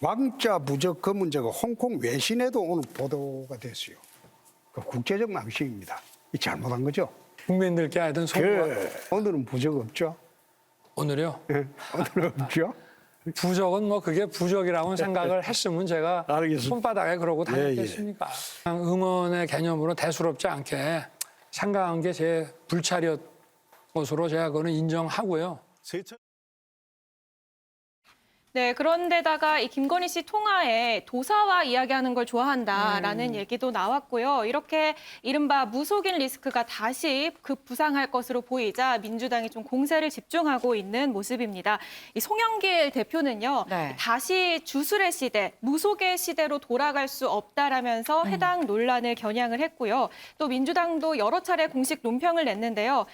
왕자 부적 그 문제가 홍콩 외신에도 오늘 보도가 됐어요. 그 국제적 망신입니다. 이 잘못한 거죠. 국민들께 하여튼 오늘은 부적 없죠. 오늘요? 네, 오늘은 없죠. 부적은 뭐 그게 부적이라고 생각을 했으면 제가 알겠습니다. 손바닥에 그러고 다녔겠습니까? 응원의 개념으로 대수롭지 않게 생각한 게 제 불찰이었 것으로 제가 그거는 인정하고요. 네, 그런데다가 이 김건희 씨 통화에 도사와 이야기하는 걸 좋아한다라는 얘기도 나왔고요. 이렇게 이른바 무속인 리스크가 다시 급부상할 것으로 보이자 민주당이 좀 공세를 집중하고 있는 모습입니다. 이 송영길 대표는요, 네. 다시 주술의 시대, 무속의 시대로 돌아갈 수 없다라면서 해당 논란을 겨냥을 했고요. 또 민주당도 여러 차례 공식 논평을 냈는데요.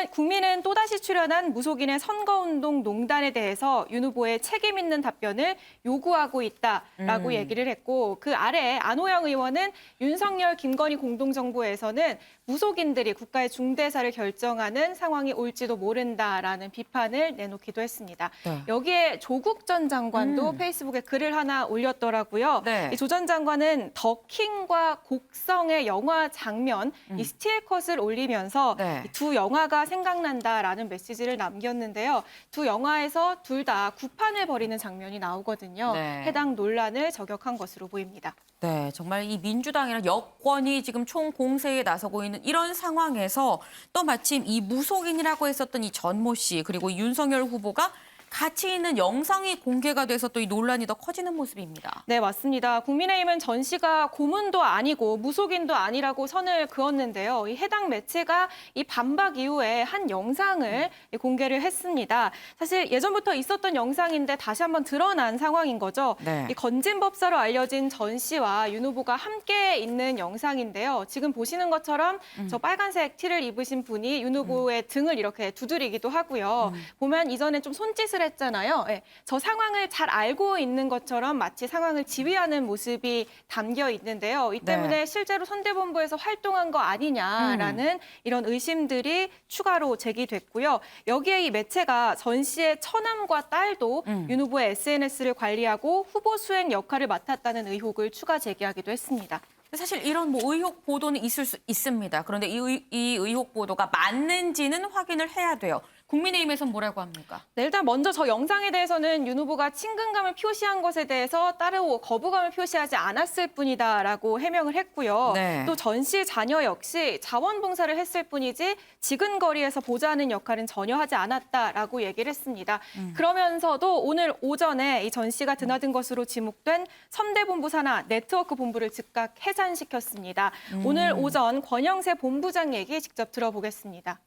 국민은 또다시 출연한 무속인의 선거운동 농단에 대해서 윤 후보의 책임 있는 답변을 요구하고 있다라고 얘기를 했고, 그 아래 안호영 의원은 윤석열, 김건희 공동정부에서는 무속인들이 국가의 중대사를 결정하는 상황이 올지도 모른다라는 비판을 내놓기도 했습니다. 네. 여기에 조국 전 장관도 페이스북에 글을 하나 올렸더라고요. 네. 이 조 전 장관은 더킹과 곡성의 영화 장면, 이 스틸컷을 올리면서 네. 이두 영화가 생각난다라는 메시지를 남겼는데요. 두 영화에서 둘 다 구판을 벌이는 장면이 나오거든요. 네. 해당 논란을 저격한 것으로 보입니다. 네, 정말 이 민주당이나 여권이 지금 총공세에 나서고 있는 이런 상황에서 또 마침 이 무속인이라고 했었던 이 전모 씨 그리고 윤석열 후보가 같이 있는 영상이 공개가 돼서 또 이 논란이 더 커지는 모습입니다. 네, 맞습니다. 국민의힘은 전 씨가 고문도 아니고 무속인도 아니라고 선을 그었는데요. 이 해당 매체가 이 반박 이후에 한 영상을 공개를 했습니다. 사실 예전부터 있었던 영상인데 다시 한번 드러난 상황인 거죠. 네. 이 건진법사로 알려진 전 씨와 윤 후보가 함께 있는 영상인데요. 지금 보시는 것처럼 저 빨간색 티를 입으신 분이 윤 후보의 등을 이렇게 두드리기도 하고요. 보면 이전에 좀 손짓을 했잖아요. 네, 저 상황을 잘 알고 있는 것처럼 마치 상황을 지휘하는 모습이 담겨 있는데요. 이 때문에 네. 실제로 선대본부에서 활동한 거 아니냐라는 이런 의심들이 추가로 제기됐고요. 여기에 이 매체가 전 씨의 처남과 딸도 윤 후보의 SNS를 관리하고 후보 수행 역할을 맡았다는 의혹을 추가 제기하기도 했습니다. 사실 이런 뭐 의혹 보도는 있을 수 있습니다. 그런데 이 의혹 보도가 맞는지는 확인을 해야 돼요. 국민의힘에서는 뭐라고 합니까? 네, 일단 먼저 저 영상에 대해서는 윤 후보가 친근감을 표시한 것에 대해서 따로 거부감을 표시하지 않았을 뿐이다라고 해명을 했고요. 네. 또 전 씨 자녀 역시 자원봉사를 했을 뿐이지 지근거리에서 보좌하는 역할은 전혀 하지 않았다라고 얘기를 했습니다. 그러면서도 오늘 오전에 이 전 씨가 드나든 것으로 지목된 선대본부 산하 네트워크 본부를 즉각 해산시켰습니다. 오늘 오전 권영세 본부장 얘기 직접 들어보겠습니다.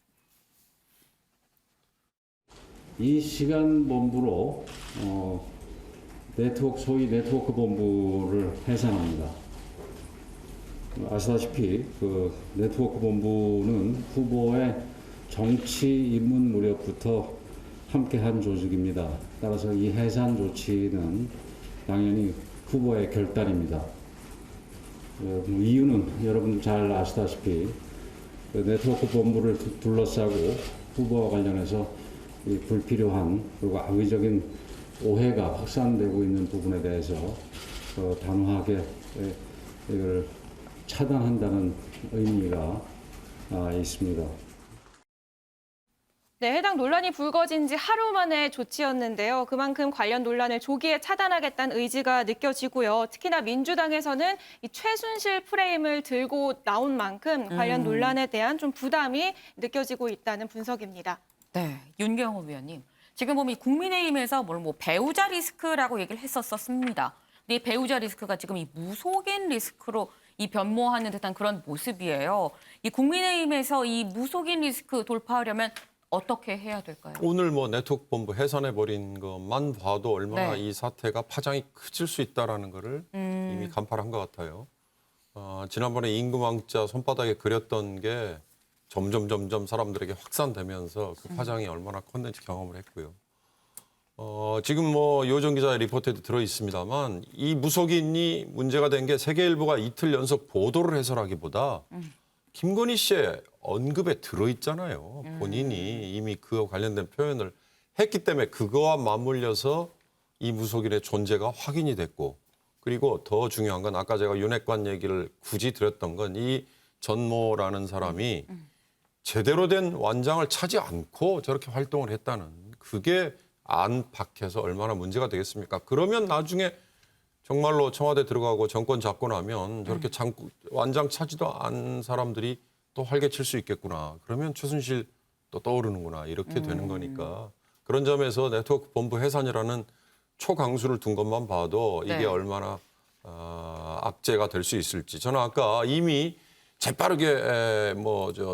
이 시간 본부로 소위 네트워크 본부를 해산합니다. 아시다시피 그 네트워크 본부는 후보의 정치 입문 무렵부터 함께한 조직입니다. 따라서 이 해산 조치는 당연히 후보의 결단입니다. 이유는 여러분 잘 아시다시피 그 네트워크 본부를 둘러싸고 후보와 관련해서 이 불필요한 그리고 악의적인 오해가 확산되고 있는 부분에 대해서 단호하게 이걸 차단한다는 의미가 있습니다. 네, 해당 논란이 불거진 지 하루 만에 조치였는데요. 그만큼 관련 논란을 조기에 차단하겠다는 의지가 느껴지고요. 특히나 민주당에서는 이 최순실 프레임을 들고 나온 만큼 관련 논란에 대한 좀 부담이 느껴지고 있다는 분석입니다. 네, 윤경호 위원님. 지금 보면 국민의힘에서 뭐 배우자 리스크라고 얘기를 했었습니다. 근데 이 배우자 리스크가 지금 이 무속인 리스크로 이 변모하는 듯한 그런 모습이에요. 이 국민의힘에서 이 무속인 리스크 돌파하려면 어떻게 해야 될까요? 오늘 뭐 네트워크 본부 해산해버린 것만 봐도 얼마나 네. 이 사태가 파장이 커질 수 있다는 거를 이미 간파한 것 같아요. 지난번에 임금왕자 손바닥에 그렸던 게 점점 사람들에게 확산되면서 그 파장이 얼마나 컸는지 경험을 했고요. 지금 뭐 요정 기자의 리포트에도 들어 있습니다만 이 무속인이 문제가 된 게 세계일보가 이틀 연속 보도를 해서라기보다 김건희 씨의 언급에 들어 있잖아요. 본인이 이미 그와 관련된 표현을 했기 때문에 그거와 맞물려서 이 무속인의 존재가 확인이 됐고, 그리고 더 중요한 건 아까 제가 윤핵관 얘기를 굳이 드렸던 건 이 전모라는 사람이 제대로 된 완장을 차지 않고 저렇게 활동을 했다는 그게 안팎에서 얼마나 문제가 되겠습니까? 그러면 나중에 정말로 청와대 들어가고 정권 잡고 나면 저렇게 완장 차지도 않은 사람들이 또 활개칠 수 있겠구나. 그러면 최순실 또 떠오르는구나. 이렇게 되는 거니까. 그런 점에서 네트워크 본부 해산이라는 초강수를 둔 것만 봐도 이게 네. 얼마나 악재가 될 수 있을지. 저는 아까 이미 재빠르게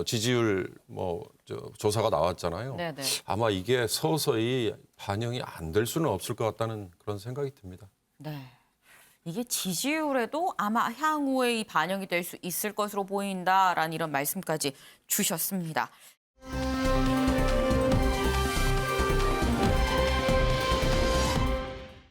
지지율 조사가 나왔잖아요. 네네. 아마 이게 서서히 반영이 안 될 수는 없을 것 같다는 그런 생각이 듭니다. 네. 이게 지지율에도 아마 향후에 이 반영이 될 수 있을 것으로 보인다라는 이런 말씀까지 주셨습니다.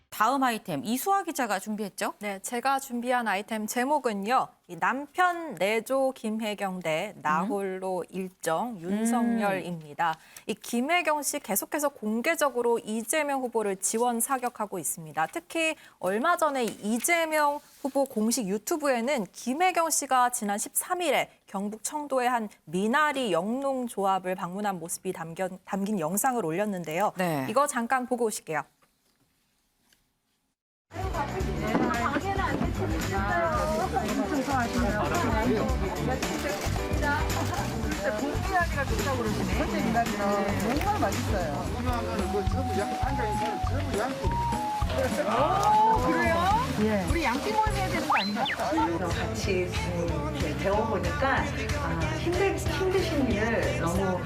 다음 아이템 이수아 기자가 준비했죠? 네, 제가 준비한 아이템 제목은요. 이 남편 내조 김혜경 대 나홀로 일정 윤석열입니다. 이 김혜경 씨 계속해서 공개적으로 이재명 후보를 지원 사격하고 있습니다. 특히 얼마 전에 이재명 후보 공식 유튜브에는 김혜경 씨가 지난 13일에 경북 청도의 한 미나리 영농조합을 방문한 모습이 담긴 영상을 올렸는데요. 네. 이거 잠깐 보고 오실게요. 미나리가 좋다고 그러시네. 첫째 미나리는 정말 맛있어요. 그래요? 예. 우리 양띠 모임 해야 되는 거 아닌가? 같이 배워보니까 힘드신 일을 너무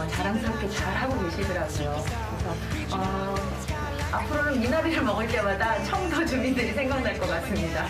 자랑스럽게 잘하고 계시더라고요. 그래서 앞으로는 미나리를 먹을 때마다 청도 주민들이 생각날 것 같습니다.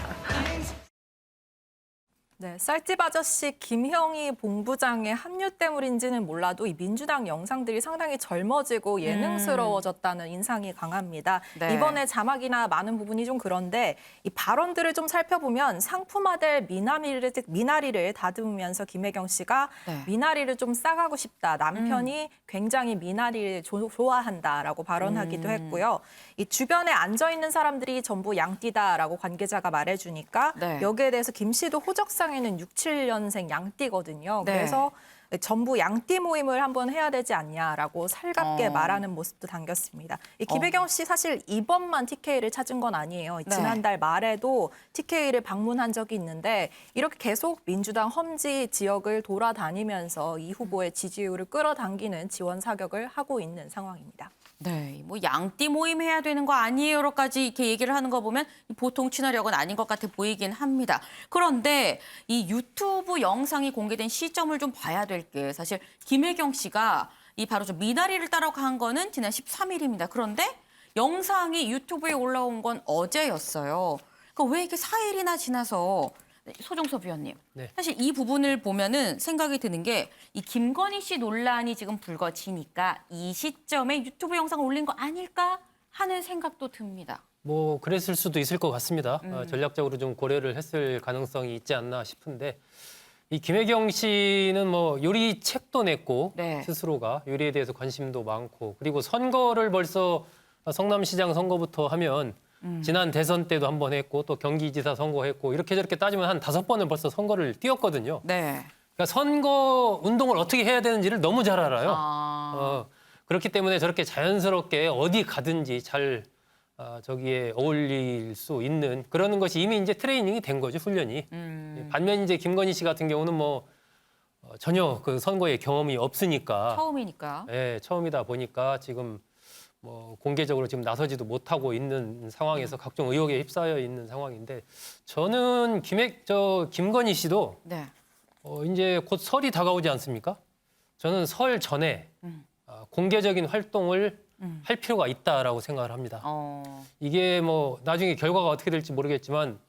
네, 쌀집 아저씨 김형희 본부장의 합류 때문인지는 몰라도 이 민주당 영상들이 상당히 젊어지고 예능스러워졌다는 인상이 강합니다. 네. 이번에 자막이나 많은 부분이 좀 그런데 이 발언들을 좀 살펴보면 상품화될 미나리를 다듬으면서 김혜경 씨가 네. 미나리를 좀 싸가고 싶다. 남편이 굉장히 미나리를 좋아한다라고 발언하기도 했고요. 이 주변에 앉아있는 사람들이 전부 양띠다라고 관계자가 말해주니까 네. 여기에 대해서 김 씨도 호적상에는 6, 7년생 양띠거든요. 네. 그래서 전부 양띠 모임을 한번 해야 되지 않냐라고 살갑게 말하는 모습도 담겼습니다. 이 김혜경 씨 사실 이번만 TK를 찾은 건 아니에요. 네. 지난달 말에도 TK를 방문한 적이 있는데 이렇게 계속 민주당 험지 지역을 돌아다니면서 이 후보의 지지율을 끌어당기는 지원 사격을 하고 있는 상황입니다. 네, 뭐 양띠 모임 해야 되는 거 아니에요로까지 이렇게 얘기를 하는 거 보면 보통 친화력은 아닌 것 같아 보이긴 합니다. 그런데 이 유튜브 영상이 공개된 시점을 좀 봐야 될 게 사실 김혜경 씨가 이 바로 저 미나리를 따라간 거는 지난 13일입니다. 그런데 영상이 유튜브에 올라온 건 어제였어요. 그러니까 왜 이렇게 4일이나 지나서 소종섭 위원님. 네. 사실 이 부분을 보면은 생각이 드는 게 이 김건희 씨 논란이 지금 불거지니까 이 시점에 유튜브 영상을 올린 거 아닐까 하는 생각도 듭니다. 뭐 그랬을 수도 있을 것 같습니다. 전략적으로 좀 고려를 했을 가능성이 있지 않나 싶은데 이 김혜경 씨는 뭐 요리 책도 냈고 네. 스스로가 요리에 대해서 관심도 많고 그리고 선거를 벌써 성남시장 선거부터 하면 지난 대선 때도 한 번 했고 또 경기지사 선거했고 이렇게 저렇게 따지면 한 5번을 벌써 선거를 뛰었거든요. 네. 그러니까 선거 운동을 어떻게 해야 되는지를 너무 잘 알아요. 아. 그렇기 때문에 저렇게 자연스럽게 어디 가든지 잘 저기에 어울릴 수 있는 그러는 것이 이미 이제 트레이닝이 된 거죠, 훈련이. 반면 이제 김건희 씨 같은 경우는 뭐 전혀 그 선거에 경험이 없으니까. 처음이니까. 네, 처음이다 보니까 지금 뭐 공개적으로 지금 나서지도 못하고 있는 상황에서 각종 의혹에 휩싸여 있는 상황인데 저는 김건희 씨도 네. 이제 곧 설이 다가오지 않습니까? 저는 설 전에 공개적인 활동을 할 필요가 있다라고 생각을 합니다. 이게 뭐 나중에 결과가 어떻게 될지 모르겠지만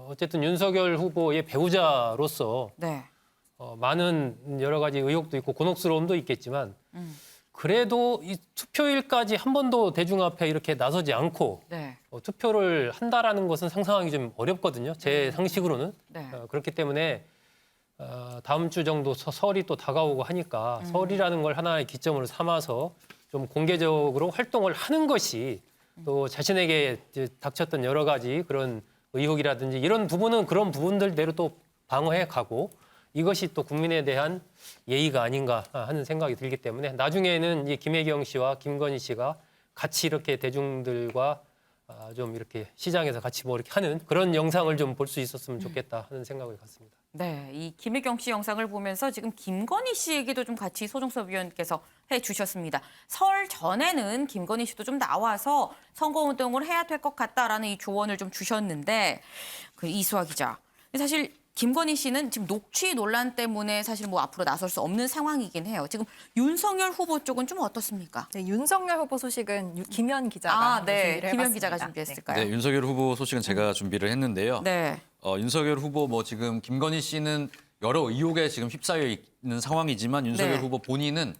어쨌든 윤석열 후보의 배우자로서 네. 많은 여러 가지 의혹도 있고 곤혹스러움도 있겠지만 그래도 이 투표일까지 한 번도 대중 앞에 이렇게 나서지 않고 네. 투표를 한다라는 것은 상상하기 좀 어렵거든요. 제 상식으로는. 네. 그렇기 때문에 다음 주 정도 설이 또 다가오고 하니까 설이라는 걸 하나의 기점으로 삼아서 좀 공개적으로 활동을 하는 것이 또 자신에게 이제 닥쳤던 여러 가지 그런 의혹이라든지 이런 부분은 그런 부분들대로 또 방어해 가고 이것이 또 국민에 대한 예의가 아닌가 하는 생각이 들기 때문에 나중에는 이 김혜경 씨와 김건희 씨가 같이 이렇게 대중들과 좀 이렇게 시장에서 같이 뭐 이렇게 하는 그런 영상을 좀 볼 수 있었으면 좋겠다 하는 생각을 갖습니다. 네, 이 김혜경 씨 영상을 보면서 지금 김건희 씨 얘기도 좀 같이 소정섭 위원께서 해주셨습니다. 설 전에는 김건희 씨도 좀 나와서 선거운동을 해야 될 것 같다라는 이 조언을 좀 주셨는데 그 이수아 기자, 사실 김건희 씨는 지금 녹취 논란 때문에 사실 뭐 앞으로 나설 수 없는 상황이긴 해요. 지금 윤석열 후보 쪽은 좀 어떻습니까? 네, 윤석열 후보 소식은 김현 기자가 준비를 김현 해봤습니다. 기자가 준비했을까요? 네, 윤석열 후보 소식은 제가 준비를 했는데요. 네. 윤석열 후보 뭐 지금 김건희 씨는 여러 의혹에 지금 휩싸여 있는 상황이지만 윤석열 네. 후보 본인은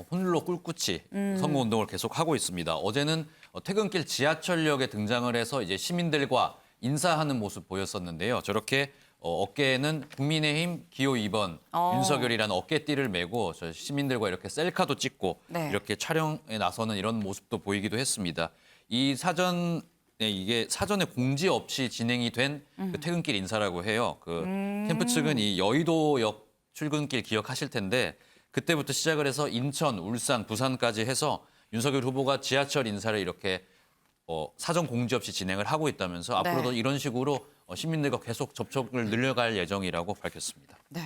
홀로 꿋꿋이 선거운동을 계속하고 있습니다. 어제는 퇴근길 지하철역에 등장을 해서 이제 시민들과 인사하는 모습 보였었는데요. 저렇게 어깨에는 국민의힘 기호 2번 윤석열이라는 어깨띠를 메고 저 시민들과 이렇게 셀카도 찍고 네. 이렇게 촬영에 나서는 이런 모습도 보이기도 했습니다. 이 사전 이게 사전에 공지 없이 진행이 된 그 퇴근길 인사라고 해요. 그 캠프 측은 이 여의도역 출근길 기억하실 텐데 그때부터 시작을 해서 인천, 울산, 부산까지 해서 윤석열 후보가 지하철 인사를 이렇게 사전 공지 없이 진행을 하고 있다면서 앞으로도 이런 식으로 시민들과 계속 접촉을 늘려갈 예정이라고 밝혔습니다. 네.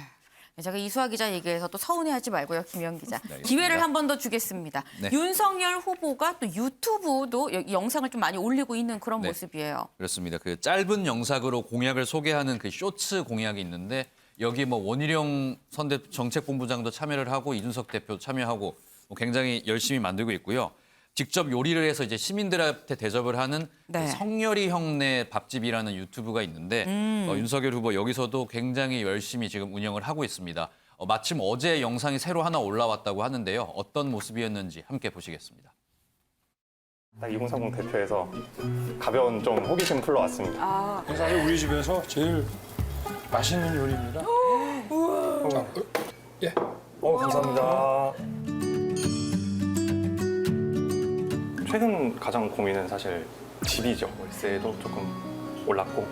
제가 이수아 기자 얘기해서 또 서운해하지 말고요, 김현 기자. 알겠습니다. 기회를 한 번 더 주겠습니다. 네. 윤석열 후보가 또 유튜브도 영상을 좀 많이 올리고 있는 그런 네. 모습이에요. 그렇습니다. 그 짧은 영상으로 공약을 소개하는 그 쇼츠 공약이 있는데 여기 뭐 원희룡 정책본부장도 참여를 하고 이준석 대표 참여하고 굉장히 열심히 만들고 있고요. 직접 요리를 해서 이제 시민들한테 대접을 하는 네. 그 성열이 형네 밥집이라는 유튜브가 있는데 윤석열 후보 여기서도 굉장히 열심히 지금 운영을 하고 있습니다. 마침 어제 영상이 새로 하나 올라왔다고 하는데요. 어떤 모습이었는지 함께 보시겠습니다. 2030 대표에서 가벼운 좀 호기심 풀러 왔습니다. 사실 우리 집에서 제일 맛있는 요리입니다. 예. 감사합니다. 최근 가장 고민은 사실 집이죠. 월세도 조금 올랐고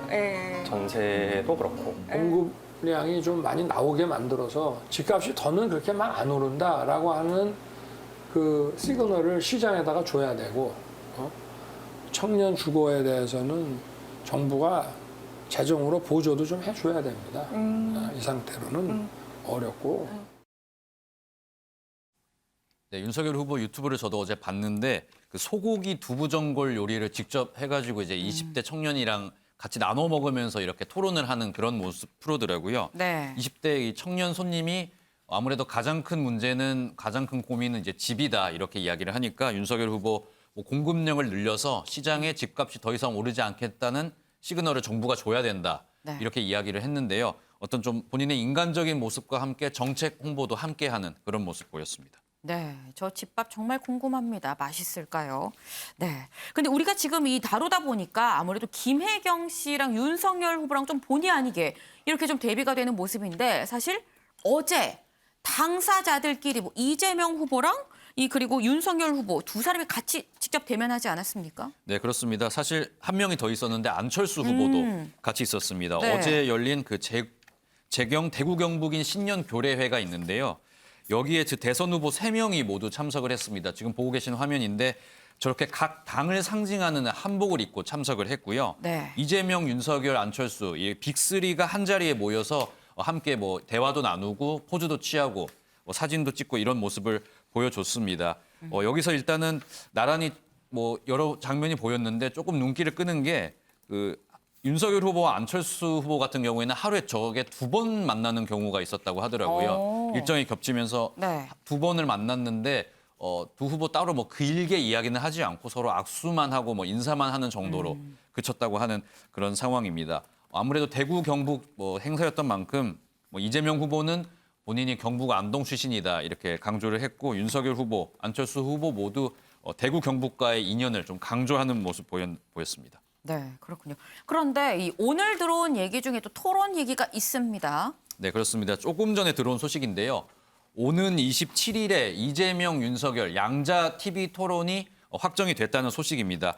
전세도 그렇고. 공급량이 좀 많이 나오게 만들어서 집값이 더는 그렇게 막 안 오른다라고 하는 그 시그널을 시장에다가 줘야 되고 청년 주거에 대해서는 정부가 재정으로 보조도 좀 해줘야 됩니다. 이 상태로는 어렵고. 네, 윤석열 후보 유튜브를 저도 어제 봤는데 그 소고기 두부전골 요리를 직접 해가지고 이제 20대 청년이랑 같이 나눠 먹으면서 이렇게 토론을 하는 그런 모습 프로더라고요. 네. 20대 이 청년 손님이 아무래도 가장 큰 문제는 가장 큰 고민은 이제 집이다 이렇게 이야기를 하니까 윤석열 후보 뭐 공급량을 늘려서 시장에 집값이 더 이상 오르지 않겠다는 시그널을 정부가 줘야 된다 네. 이렇게 이야기를 했는데요. 어떤 좀 본인의 인간적인 모습과 함께 정책 홍보도 함께하는 그런 모습 보였습니다. 네, 저 집밥 정말 궁금합니다. 맛있을까요? 네. 근데 우리가 지금 이 다루다 보니까 아무래도 김혜경 씨랑 윤석열 후보랑 좀 본의 아니게 이렇게 좀 대비가 되는 모습인데 사실 어제 당사자들끼리 뭐 이재명 후보랑 그리고 윤석열 후보 두 사람이 같이 직접 대면하지 않았습니까? 네, 그렇습니다. 사실 한 명이 더 있었는데 안철수 후보도 같이 있었습니다. 네. 어제 열린 그 재경 대구 경북인 신년 교례회가 있는데요. 여기에 대선 후보 3명이 모두 참석을 했습니다. 지금 보고 계신 화면인데 저렇게 각 당을 상징하는 한복을 입고 참석을 했고요. 네. 이재명, 윤석열, 안철수 이 빅3가 한 자리에 모여서 함께 뭐 대화도 나누고 포즈도 취하고 뭐 사진도 찍고 이런 모습을 보여줬습니다. 여기서 일단은 나란히 뭐 여러 장면이 보였는데 조금 눈길을 끄는 게 그 윤석열 후보와 안철수 후보 같은 경우에는 하루에 저게 2번 만나는 경우가 있었다고 하더라고요. 일정이 겹치면서 네. 2번을 만났는데 두 후보 따로 뭐 길게 이야기는 하지 않고 서로 악수만 하고 뭐 인사만 하는 정도로 그쳤다고 하는 그런 상황입니다. 아무래도 대구 경북 뭐 행사였던 만큼 뭐 이재명 후보는 본인이 경북 안동 출신이다 이렇게 강조를 했고 윤석열 후보, 안철수 후보 모두 대구 경북과의 인연을 좀 강조하는 모습 보였습니다. 네, 그렇군요. 그런데 오늘 들어온 얘기 중에 또 토론 얘기가 있습니다. 네, 그렇습니다. 조금 전에 들어온 소식인데요. 오는 27일에 이재명, 윤석열 양자 TV 토론이 확정이 됐다는 소식입니다.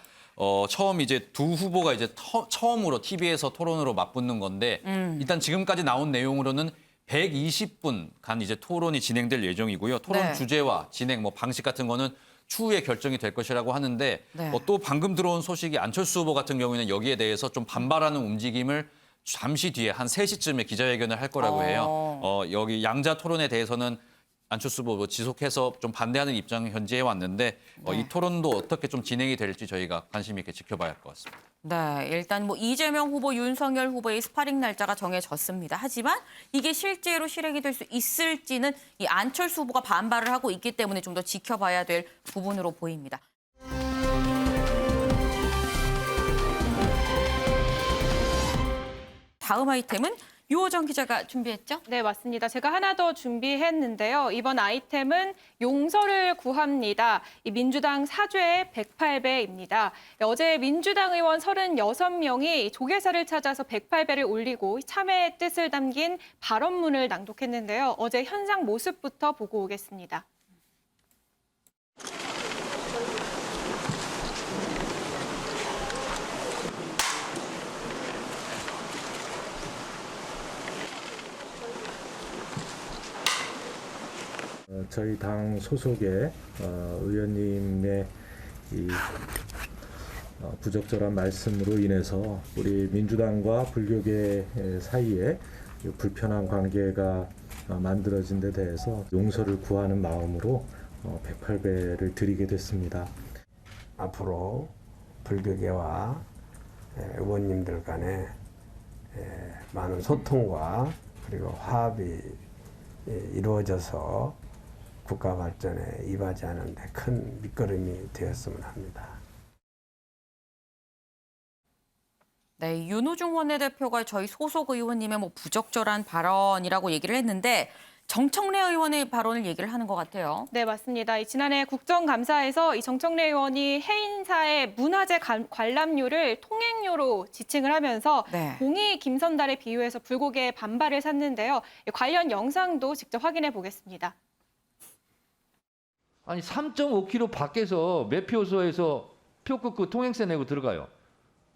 처음 이제 두 후보가 이제 처음으로 TV에서 토론으로 맞붙는 건데 일단 지금까지 나온 내용으로는 120분간 이제 토론이 진행될 예정이고요. 토론 네. 주제와 진행 뭐 방식 같은 거는 추후에 결정이 될 것이라고 하는데 네. 또 방금 들어온 소식이 안철수 후보 같은 경우에는 여기에 대해서 좀 반발하는 움직임을 잠시 뒤에 한 3시쯤에 기자회견을 할 거라고 해요. 여기 양자 토론에 대해서는 안철수 후보 지속해서 좀 반대하는 입장을 현지해 왔는데 이 토론도 어떻게 좀 진행이 될지 저희가 관심 있게 지켜봐야 할 것 같습니다. 네, 일단 뭐 이재명 후보, 윤석열 후보의 스파링 날짜가 정해졌습니다. 하지만 이게 실제로 실행이 될 수 있을지는 이 안철수 후보가 반발을 하고 있기 때문에 좀 더 지켜봐야 될 부분으로 보입니다. 다음 아이템은 유호정 기자가 준비했죠? 네, 맞습니다. 제가 하나 더 준비했는데요. 이번 아이템은 용서를 구합니다. 이 민주당 사죄의 108배입니다. 어제 민주당 의원 36명이 조계사를 찾아서 108배를 올리고 참회의 뜻을 담긴 발언문을 낭독했는데요. 어제 현장 모습부터 보고 오겠습니다. 저희 당 소속의 의원님의 이 부적절한 말씀으로 인해서 우리 민주당과 불교계 사이에 불편한 관계가 만들어진 데 대해서 용서를 구하는 마음으로 108배를 드리게 됐습니다. 앞으로 불교계와 의원님들 간에 많은 소통과 그리고 화합이 이루어져서 국가 발전에 이바지하는 데 큰 밑거름이 되었으면 합니다. 네, 윤호중 원내대표가 저희 소속 의원님의 뭐 부적절한 발언이라고 얘기를 했는데 정청래 의원의 발언을 얘기를 하는 것 같아요. 네, 맞습니다. 지난해 국정감사에서 이 정청래 의원이 해인사의 문화재 관람료를 통행료로 지칭을 하면서 공이 김선달에 비유해서 불고개에 반발을 샀는데요. 관련 영상도 직접 확인해 보겠습니다. 아니 3.5km 밖에서 매표소에서 표 끊고 통행세 내고 들어가요.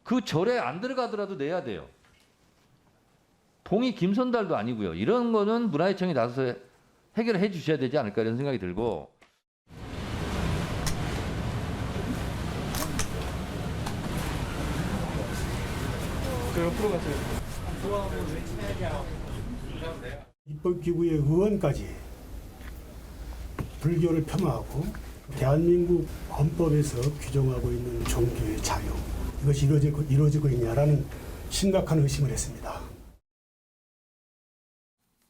그 절에 안 들어가더라도 내야 돼요. 봉이 김선달도 아니고요. 이런 거는 문화재청이 나서서 해결해 주셔야 되지 않을까 이런 생각이 들고. 옆으로 가세요. 입법기구의 의원까지 불교를 폄하하고 대한민국 헌법에서 규정하고 있는 종교의 자유, 이것이 이루어지고 있냐라는 심각한 의심을 했습니다.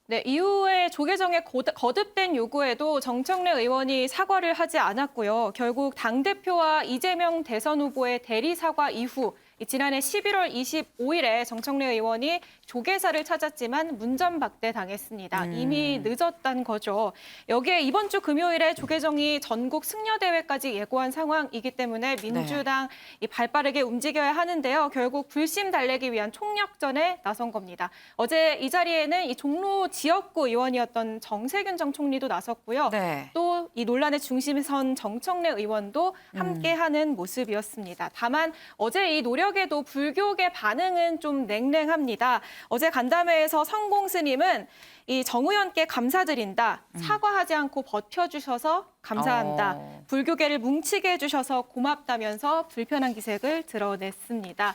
네, 이후에 조계정의 거듭된 요구에도 정청래 의원이 사과를 하지 않았고요. 결국 당대표와 이재명 대선 후보의 대리 사과 이후 지난해 11월 25일에 정청래 의원이 조계사를 찾았지만 문전박대 당했습니다. 이미 늦었단 거죠. 여기에 이번 주 금요일에 조계정이 전국 승려대회까지 예고한 상황이기 때문에 민주당 발빠르게 움직여야 하는데요. 결국 불심 달래기 위한 총력전에 나선 겁니다. 어제 이 자리에는 이 종로 지역구 의원이었던 정세균 전 총리도 나섰고요. 또 이 논란의 중심에 선 정청래 의원도 함께하는 모습이었습니다. 다만 어제 이 노력에도 불교계 반응은 좀 냉랭합니다. 어제 간담회에서 성공 스님은 이 정 의원께 감사드린다. 사과하지 않고 버텨주셔서 감사한다. 불교계를 뭉치게 해주셔서 고맙다면서 불편한 기색을 드러냈습니다.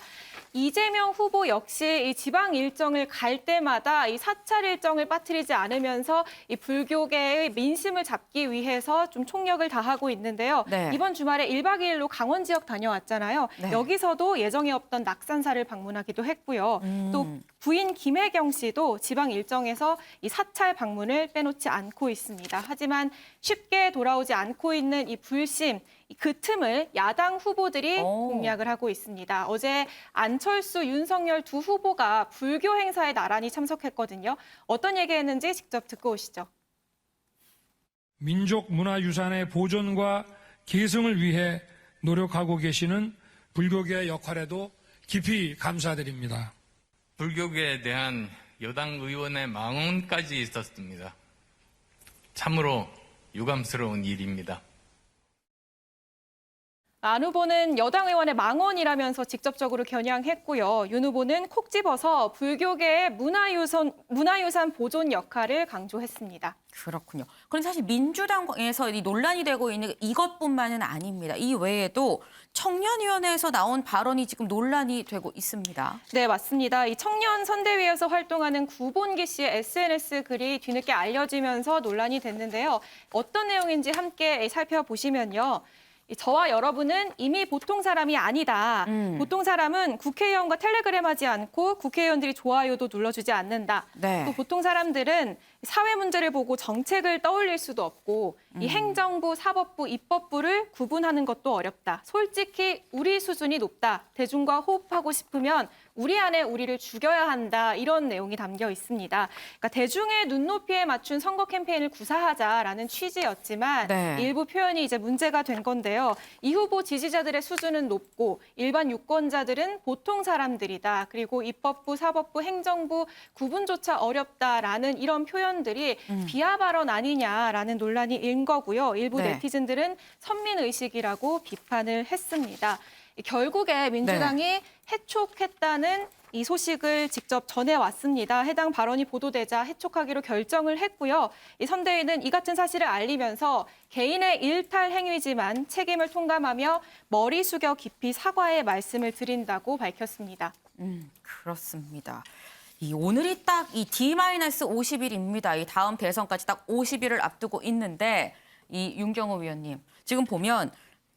이재명 후보 역시 이 지방 일정을 갈 때마다 이 사찰 일정을 빠뜨리지 않으면서 이 불교계의 민심을 잡기 위해서 좀 총력을 다하고 있는데요. 이번 주말에 1박 2일로 강원 지역 다녀왔잖아요. 여기서도 예정에 없던 낙산사를 방문하기도 했고요. 또 부인 김혜경 씨도 지방 일정에서 이 사찰 방문을 빼놓지 않고 있습니다. 하지만 쉽게 돌아오지 않고 있는 이 불심, 그 틈을 야당 후보들이 공략을 하고 있습니다. 어제 안철수, 윤석열 두 후보가 불교 행사에 나란히 참석했거든요. 어떤 얘기했는지 직접 듣고 오시죠. 민족 문화유산의 보존과 계승을 위해 노력하고 계시는 불교계의 역할에도 깊이 감사드립니다. 불교계에 대한 여당 의원의 망언까지 있었습니다. 참으로 유감스러운 일입니다. 안 후보는 여당 의원의 망언이라면서 직접적으로 겨냥했고요. 윤 후보는 콕 집어서 불교계의 문화유산 보존 역할을 강조했습니다. 그렇군요. 그런데 사실 민주당에서 이 논란이 되고 있는 이것뿐만은 아닙니다. 이 외에도 청년위원회에서 나온 발언이 지금 논란이 되고 있습니다. 네, 맞습니다. 이 청년 선대위에서 활동하는 구본기 씨의 SNS 글이 뒤늦게 알려지면서 논란이 됐는데요. 어떤 내용인지 함께 살펴보시면요. 저와 여러분은 이미 보통 사람이 아니다. 보통 사람은 국회의원과 텔레그램하지 않고 국회의원들이 좋아요도 눌러주지 않는다. 네. 또 보통 사람들은 사회 문제를 보고 정책을 떠올릴 수도 없고 이 행정부, 사법부, 입법부를 구분하는 것도 어렵다. 솔직히 우리 수준이 높다. 대중과 호흡하고 싶으면 우리 안에 우리를 죽여야 한다. 이런 내용이 담겨 있습니다. 그러니까 대중의 눈높이에 맞춘 선거 캠페인을 구사하자라는 취지였지만 네. 일부 표현이 이제 문제가 된 건데요. 이 후보 지지자들의 수준은 높고 일반 유권자들은 보통 사람들이다. 그리고 입법부, 사법부, 행정부 구분조차 어렵다라는 이런 표현들이 비하 발언 아니냐라는 논란이 일 거고요. 일부 네. 네티즌들은 선민의식이라고 비판을 했습니다. 결국에 민주당이 해촉했다는 이 소식을 직접 전해왔습니다. 해당 발언이 보도되자 해촉하기로 결정을 했고요. 이 선대위는 이 같은 사실을 알리면서 개인의 일탈 행위지만 책임을 통감하며 머리 숙여 깊이 사과의 말씀을 드린다고 밝혔습니다. 그렇습니다. 오늘이 딱 이 D-50일입니다. 이 다음 대선까지 딱 50일을 앞두고 있는데 이 윤경호 위원님 지금 보면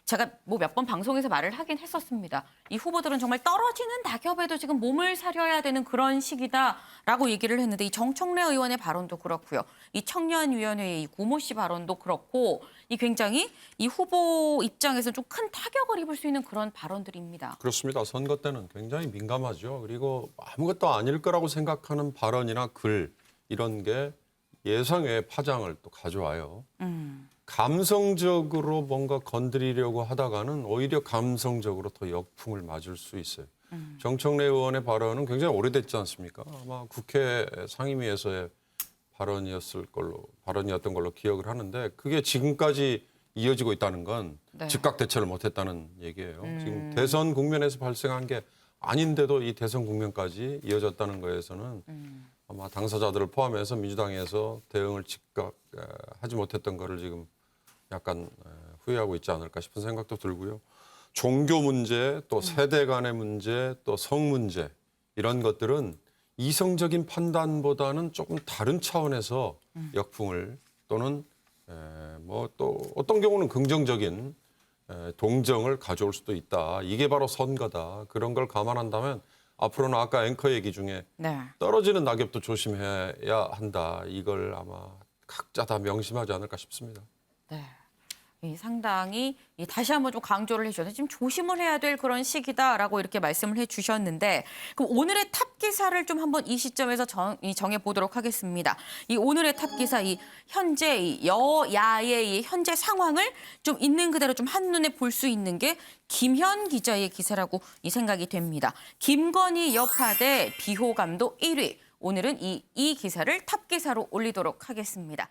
제가 뭐 몇 번 방송에서 말을 하긴 했었습니다. 이 후보들은 정말 떨어지는 낙엽에도 지금 몸을 사려야 되는 그런 시기다라고 얘기를 했는데 이 정청래 의원의 발언도 그렇고요. 이 청년위원회의 이 구모 씨 발언도 그렇고 이 굉장히 이 후보 입장에서 좀 큰 타격을 입을 수 있는 그런 발언들입니다. 그렇습니다. 선거 때는 굉장히 민감하죠. 그리고 아무것도 아닐 거라고 생각하는 발언이나 글 이런 게 예상외의 파장을 또 가져와요. 감성적으로 뭔가 건드리려고 하다가는 오히려 감성적으로 더 역풍을 맞을 수 있어요. 정청래 의원의 발언은 굉장히 오래됐지 않습니까? 아마 국회 상임위에서의 발언이었던 걸로 기억을 하는데 그게 지금까지 이어지고 있다는 건 네. 즉각 대처를 못했다는 얘기예요. 지금 대선 국면에서 발생한 게 아닌데도 이 대선 국면까지 이어졌다는 거에서는 아마 당사자들을 포함해서 민주당에서 대응을 즉각 하지 못했던 거를 지금 약간 후회하고 있지 않을까 싶은 생각도 들고요. 종교 문제, 또 세대 간의 문제, 또 성 문제 이런 것들은 이성적인 판단보다는 조금 다른 차원에서 역풍을 또는 뭐 또 어떤 경우는 긍정적인 동정을 가져올 수도 있다. 이게 바로 선거다. 그런 걸 감안한다면 앞으로는 아까 앵커 얘기 중에 네. 떨어지는 낙엽도 조심해야 한다. 이걸 아마 각자 다 명심하지 않을까 싶습니다. 네. 상당히 다시 한번 좀 강조를 해주셔서 지금 조심을 해야 될 그런 시기다라고 이렇게 말씀을 해주셨는데 그럼 오늘의 탑 기사를 좀 한번 이 시점에서 정해보도록 하겠습니다. 이 오늘의 탑 기사, 이 현재 이 여야의 이 현재 상황을 좀 있는 그대로 좀 한눈에 볼 수 있는 게 김현 기자의 기사라고 이 생각이 됩니다. 김건희 여파 대 비호감도 1위. 오늘은 이 기사를 탑 기사로 올리도록 하겠습니다.